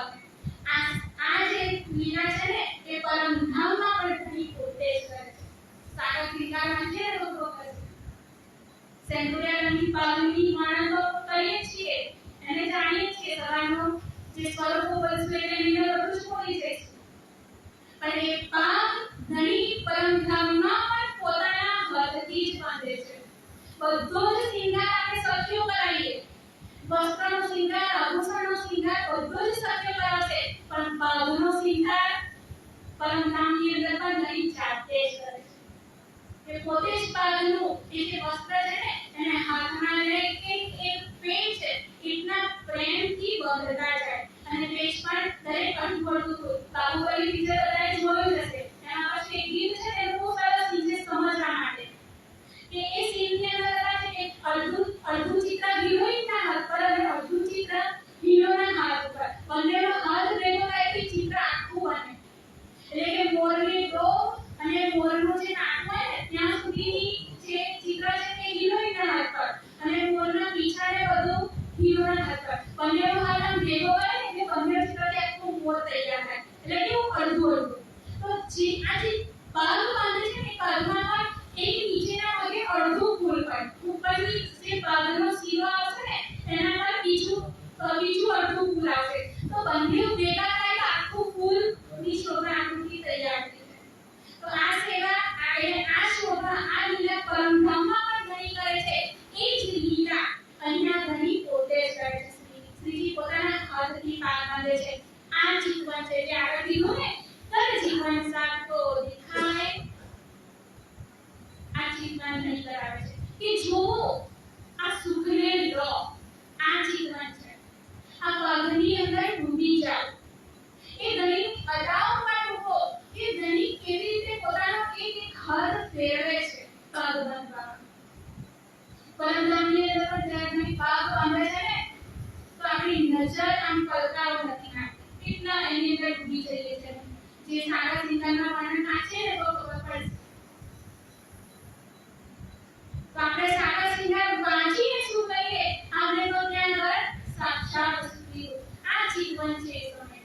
આ જે લીલા છે ને એ પરમધામમાં પણ ઘણી પોતે જ કરે છે સારા ક્રિકામાં છે લોકો કરે સેન્ટુરિયા રંગની પાઘડી વર્ણન તો કરીએ છીએ એને જાણીએ છીએ સવારનો જે સ્વરૂપો બોલશું એટલે નીનો બધું જ બોલી જઈશું પણ એ પગ ઘણી પરમધામમાં પણ પોતાના હાથથી જ બાંધે છે બધો જ શિંગાર આપણે સખ્યો કરાવીએ વસ્ત્રનો શિંગાર આભૂષણનો શિંગાર બધો જ સખ્યો કરાવશે પણ પગનો શિંગાર પરમધામની અંદર પણ ઘણી જાતે જ કરે છે એ પોતે જ પગનું એ જે વસ્ત્ર છે ને એને હાથમાં લઈ એક પેચ છે એટલા પ્રેમથી બાંધતા જાય અને પેચ પણ દરેક અનુભવતું બાહુબલી વિજય બધાએ જોયું હશે એના પછી એક ગીત છે એ બહુ સરસ નીચે સમજવા માટે કે એ સીનની અંદર છે એક અડધું ચિત્ર હિરોઈનના હાથ પર અને અડધું ચિત્ર હીરોના હાથ પર બંનેનો હાથ ભેગો થાય કે ચિત્ર આખું બને એટલે કે મોરની ડોક અને મોરનું જે નાક હોય ને ત્યાં સુધીની જે ચિત્ર છે તે હિરોઈનના હાથ પર અને મોરના પીછાને બધું હીરોના હાથ પર બંનેનો હાથ આમ ભેગો કરે એટલે બંને ચિત્રથી આખું મોર તૈયાર થાય એટલે કેવું અડધું તો જે આ જે પગ બાંધે છે ને પગમાં પણ એક નીચેના પગે અડધું ફૂલ હોય ઉપરની જે પગનો શીરો આવશે ને એના પર બીજું અડધું ફૂલ આવશે તો બંને ભેગા થાય તો આખું ફૂલ ની શોભા આકૃતિ તૈયાર થઈ જાય તો આ સેવા આ શોભા આ લીલા પરમધામમાં પણ ઘણી કરે છે એ જ લીલા અહીંયા ઘણી પોતે જ કરે છે શ્રીજી પોતાના હાથથી પાક બાંધે છે આ ચિતવન છે જે આગળ કીધું ને તર જીવન સાતો દેખાય આ ચિતવન નહીં કરાવે છે કે જો આ સુખને લો આ ચિતવન છે આ પગની અંદર ડૂબી જાઓ એ ઘણી અદાઓ જે સાગર સિંગલના વર્ણન વાંચે ને તો ખબર પડશે. તો આપણે સાગર સિંગલ વાંચીને શું કહીએ? આપણે તો ત્યાં ઘર સાક્ષાત વસ્તુ આ જીવન છે એ સમય.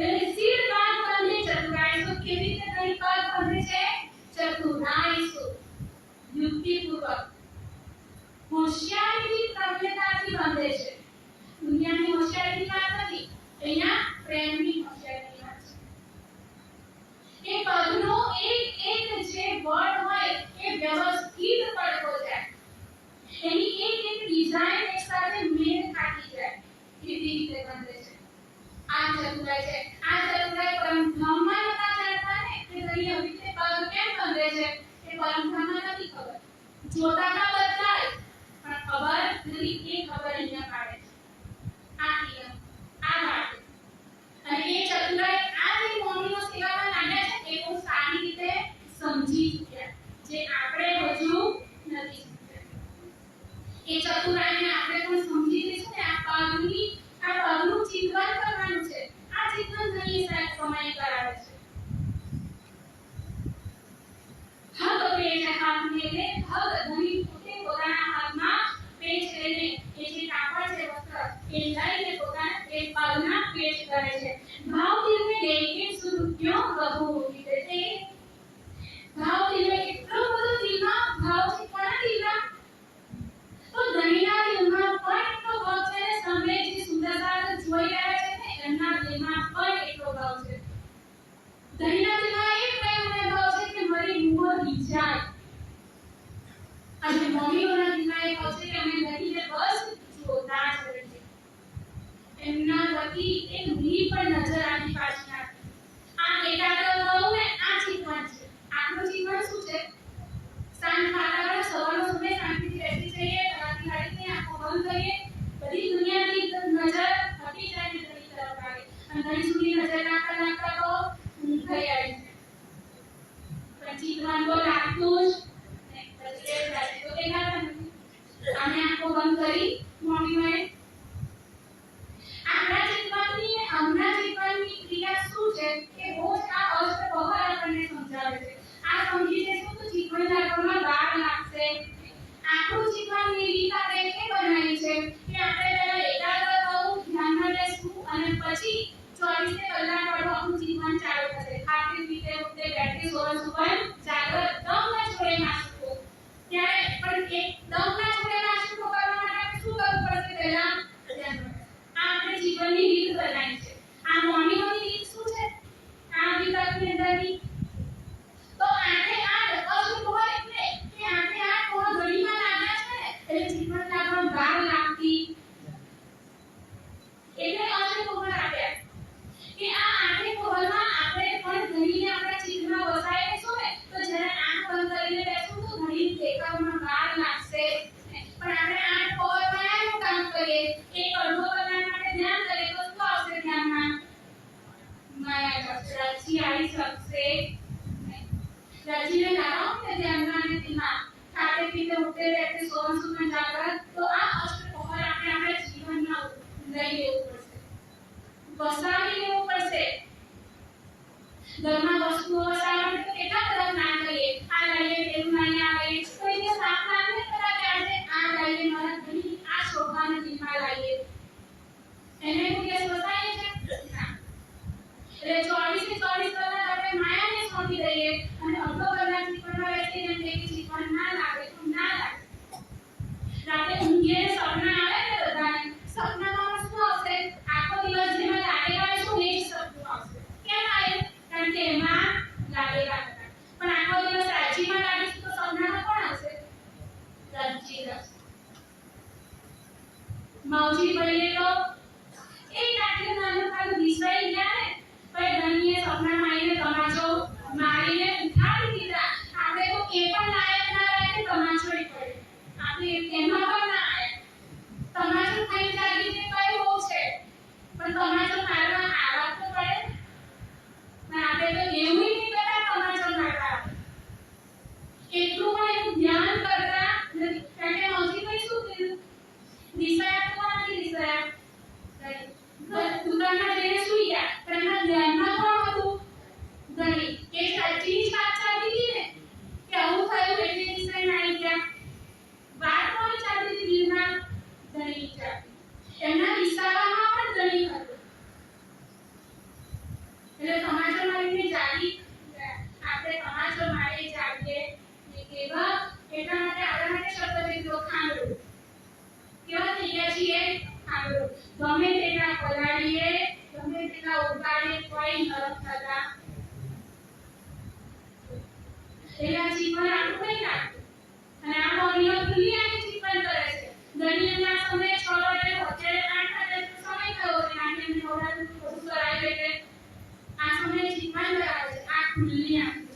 એટલે સિર બાદ બંને ચતુરાઈ. તો કેવી રીતે ગણિત બાદ બંને છે? ચતુરાઈ સો યુક્તિપૂર્વક હોશિયારીથી પ્રજ્ઞતાથી બંધે છે. દુનિયાની હોશિયારીની વાત નથી, અહીંયા પ્રેમની હોશિયારીની વાત છે. એ પદનો એક એક જે વર્ડ હોય એ વ્યવસ્થિત પડતો જાય, એની એક એક ડિઝાઇન એક સાથે મેળ ખાતી જાય, એવી રીતે બંધે છે. આ ચતુરાઈ છે. આ ચતુરાઈ પરમધામમાં નતા જાણતા ને કે અહીં આવી રીતે પદ કેમ બંધે છે એ પરમધામમાં નથી ખબર. જોતા કા બદલાય પણ ખબર નથી, એ ખબર અહીંયા પાડે છે. આ નિયમ આ વાત અને એ ચતુરાઈ આ જે મોમીનો સેવામાં લાગ્યા છે એ બહુ સારી રીતે સમજી ચૂક્યા, જે આપણે હજુ નથી સમજ્યા. એ ચતુરાઈને આપણે પણ સમજી લઈશું ને આ પગનું ચિંતન કરવાનું છે. આ ચિંતન ઘણી સમય કરાવે છે. હગ પેજ હાથને લે હગ ધણી પોતે પોતાના હાથમાં પેજ લઈને એ જે કાપડ છે વસ્ત્ર એ લઈને પોતાના એ પગના પેજ કરે છે. ભાવ દિલને દેખે સુધ ક્યો કહું કીધે છે. ભાવ દિલને એટલો બધો દિલમાં ભાવ છે. કોના દિલમાં? તો ધણીના દિલમાં પણ એટલો ભાવ છે ને સામે જે સુંદરતા જોઈ રહ્યા છે ને એમના દિલમાં પણ એટલો ભાવ છે. ધણીના દિલમાં એક પ્રેમ અને ભાવ છે કે મારી રૂહ રીઝાય, અને મમ્મીઓના દિલમાં એક ભાવ છે કે અમે ધણીને બસ જોતા જ રહીએ. એમના પ્રતિ એક મી પણ નજર આની પાછી નાખે. આ એકાગ્ર થવું ને આ જીવન છે. આપણું જીવન શું છે? શાંત વાતાવરણ, સવારનો સમય શાંતિથી બેસી જઈએ, રાતની ઘડીની આંખો બંધ કરીએ, બધી દુનિયાની નજર હટી જાય ને ઘડી તરફ આવે, અને ઘડી સુધી નજર નાખતા તો ઊંઘ થઈ આવી જાય. પણ જીવન તો લાગતું જ નહીં. પછી એ રાતે તો દેખાતા નથી. આને આંખો બંધ કરી મોર્નિંગમાં આપણા જીવનની હમણાં જીવનની ક્રિયા શું છે એ બહુ જ આ અષ્ટપ્રહર આપણને સમજાવે છે. આ સમજી લેશું તો જીવન આપણમાં વાર લાગશે. આપણું જીવનની રીત આપણે કે બનાવી છે કે આપણે પહેલા એકાગ્ર થવું, ધ્યાનમાં લેશું અને પછી 24 કલાક વાળું આપણું જીવન ચાલુ થશે. ખાતી પીતે ઉઠતે બેઠતી સોળ સુવન જાગૃત દમ ના છોડે નાશકો. ત્યારે પણ એક દમ ના છોડે નાશકો કરવા માટે શું કરવું પડશે? પહેલા ધ્યાન આપણે જીવનની રીત બનાવી છે. આ મોર્નિંગની રીત શું છે? આ વિભાગની અંદરની તો આઠે આઠ અષ્ટપ્રહર એટલે કે આઠે આઠ કોણ ઘડીમાં લાગ્યા છે ને એટલે જીવન લાગવામાં વાર લાગતી એટલે અષ્ટપ્રહર આપ્યા કે આ આઠે પ્રહરમાં આપણે પણ ઘડીને આપણા ચિત્તમાં વસાઈ લેશું ને તો જ્યારે આંખ બંધ કરીને બેસું તો ઘડી દેખાવામાં વાર લાગશે. પણ આપણે આઠ પ્રહરમાં આનું કામ કરીએ, એક અડધો કલાક માટે ધ્યાન કરીએ તો શું આવશે ધ્યાનમાં? માયા રચી આવી શકશે. રચીને લાવો કે ધ્યાનમાં અને દિમાગ ખાતે પીતે ઉઠતે બેઠતે સોન સુમન જાગૃત. તો આ અષ્ટપ્રહર આપણે આપણા જીવનમાં લઈ લેવું પડશે, વસાવી લેવું પડશે. ઘરમાં વસ્તુઓ વસાવવા માટે કેટલા બધા જ્ઞાન લઈએ, આ લઈએ પેલું લઈએ આ લઈએ, તો એને સાફ જ્ઞાન નહીં કરા કે આજે આ લઈએ મારા ઘરની આ શોભાને દિલમાં લાવીએ એને કોઈ વસાઈએ છે ના. એટલે 24 કલાક આપણે માયાને સોંપી દઈએ અને અડધો કલાક જીવનમાં બેસીને એમ કે જીવન ના લાગે તો ના લાગે. રાતે ઊંઘીએ સપના આવે ને બધાને, સપનામાં શું આવશે? આખો દિવસ જેમાં લાગેલા હોય શું એ જ સપનું આવશે. કેમ આવે? કારણ કે એમાં લાગેલા હતા. પણ આખો દિવસ રાજીમાં લાગીશું તો સપનામાં કોણ આવશે? રાજી આવશે. માવજી ભાઈએ તો એક આટલું નાનું ખાલી વિસરાઈ ગયા ને પણ ધણીએ સપનામાં આવીને તમાચો મારીને ઉઠાડી દીધા. આપણે તો એ પણ લાયક ના રહે કે તમાચોય પડે. આપણે એમાં પણ ના આવે. તમાચો ખાઈ જાગી જે કઈ બહુ છે પણ તમાચો મારવા આવા તો પડે ને. પણ આપણે તો એવું નહીં કરતા તમાચો મારવા. એટલું પણ એનું ધ્યાન કરતા નથી. કારણ કે માવજી ભાઈ શું કીધું? દિશાયા તો નથી દિશાયા. દુકાનમાં જઈને સુઈ ગયા પણ એમના એટલે સમાચાર મારીને જાગી આપણે સમાચાર મારી જાગીએ કેવા એટલા માટે આપણા માટે શબ્દ વિદ્યો ખાંડો કેવા થઈ ગયા છીએ ખાંડો ગમે તેટલા પલાળીએ ગમે તેટલા ઉગાડીએ કોઈ નરમ થતા એના જીવન આપણું નહીં લાગતું અને આ બોડીઓ ખુલ્લી આંખે જીવન કરે છે દરિયાના સમયે 6 વાગે અત્યારે 8 વાગે સમય થયો છે આંખે થોડા બધું કરાય એટલે આ સમયે જીવન કરાવે છે આ ખુલ્લી આંખે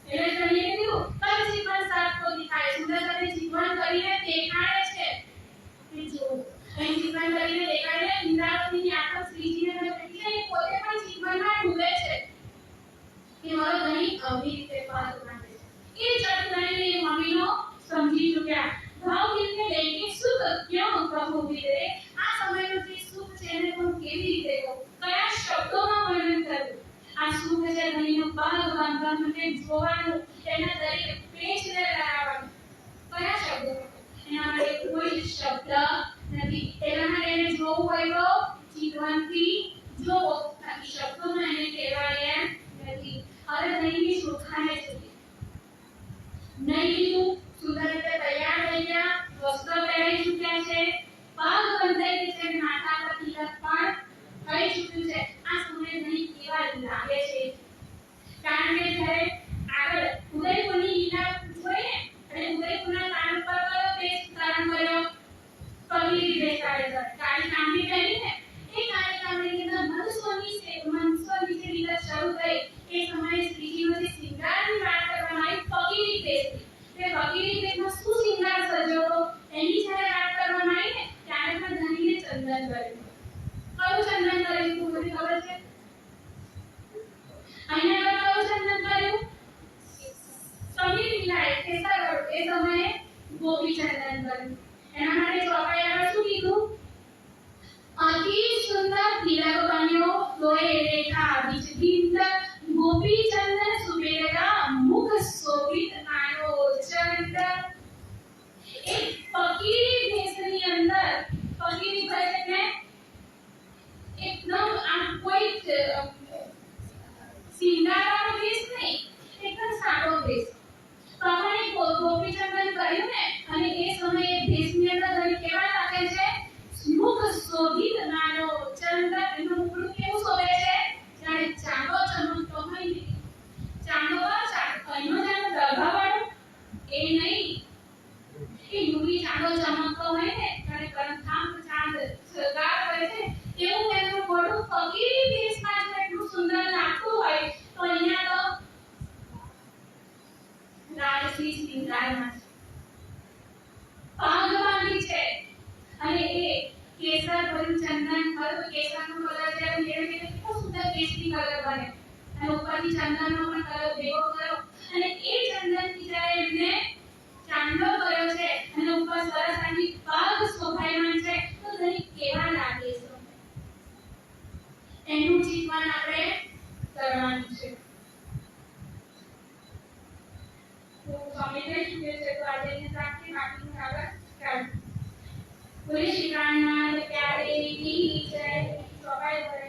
એટલે દરિયે કીધું કઈ જીવન સાથ તો દેખાય સુંદરતાને જીવન કરીને દેખાડે છે કે જો અહીં જીવન કરીને દેખાડે ઇન્દ્રાવતીની આંખો શ્રીજીને એટલે પોતે પણ જીવનમાં ડૂબે છે કે મારો ધણી આવી રીતે પાસ માંગે છે એ ચતુરાઈને મમ્મીનો સમજી ચૂક્યા ભાવ દિલને લઈને સુખ ક્યાં કહું વિરે આ સમયનો જે સુખ છે એને પણ કેવી રીતે કહું કયા શબ્દોમાં વર્ણન કરું આ સુખ છે ધણીનો પાગ બાંધવા માટે જોવાનું એના દરેક પેજને લાવવાનું કયા શબ્દો એના માટે કોઈ શબ્દ નથી એના માટે એને જોવું હોય તો જીવનથી જોવો બાકી શબ્દોમાં એને કહેવાય નથી અરે ધણીની સુખાને છે નહીં કીધું સુંદર રીતે તૈયાર થઈ ગયા વસ્ત્ર પહેરી ચૂક્યા છે પગ બંધાઈ છે માથા પર તિલક પણ થઈ ચૂક્યું છે આ સમયે ધણી કેવા લાગે છે કારણ કે જ્યારે આગળ ઉદયપુરની લીલા જોઈએ અને ઉદયપુરના કાન પર કયો દેશ ધારણ કર્યો પગલી દેશ કાળી કામની પહેરી ને એ કાળી કામની અંદર મનસ્વની જે લીલા શરૂ થઈ એ સમયે શ્રીજીનો જે શૃંગારની વાત કરવામાં આવી પગીરી દેશ તે પગીરી દેશમાં શું શૃંગાર સજ્યો એની જ્યારે વાત કરવામાં આવી ને ત્યારે પણ ધણીને ચંદન કર્યું કયું ચંદન કર્યું તું મને ખબર છે અહીંયા કયું ચંદન કર્યું પગીરી લીલા કેસર એ સમયે ગોપી ચંદન કર્યું એના માટે ચોપાઈ આગળ શું કીધું અતિ સુંદર તિલક બન્યો તોય રેખા વિચિત્ર ગોપી ચંદન સુબેરા મુખ શોભિત આનો ચંદ એક ફકીરી ભેસની અંદર ફકીરી ભેસને એકદમ આમ કોઈ સિંગારવાનો ભેસ નહીં એકદમ સાદો ભેસ તમારે ગોપી ચંદન કર્યું ને અને એ સમયે ભેસની અંદર ધણી કેવા લાગે છે મુખ શોભિત નાનો ચંદ એનું મુખડું કેવું શોભે છે જાણે ચાંદો ચમકતો હોય ને ચાંદો કઈનો જાણે દગાવાળો એ નહીં એ યુવી ચાંદો ચમકતો હોય ને જાણે કંઠામ ચાંદ સગાર હોય છે એવું એનું મોઢું ફકીરી ભેસમાં જો એટલું સુંદર લાગતું હોય તો અહીંયા તો રાજસી શૃંગારમાં પાગ બાંધી છે અને એ કેસર ભર્યું ચંદન ભર્યું કેસરનો કલર જ્યારે મેળવે કેટલો સુંદર કેસરી કલર બને અને ઉપરથી ચંદનનો પણ કલર ભેગો કર્યો અને એ ચંદનથી જ્યારે એમને ચાંદલો કર્યો છે અને ઉપર સરસ આની પગ શોભાયમાન છે તો ધણી કેવા લાગે છે એનું જીવન આપણે કરવાનું છે તો સમય શું છે તો આજે ને રાખી બાકીનું આગળ ચાલુ બોલે શ્રી રામનાથ પ્યારે કી જય સવાય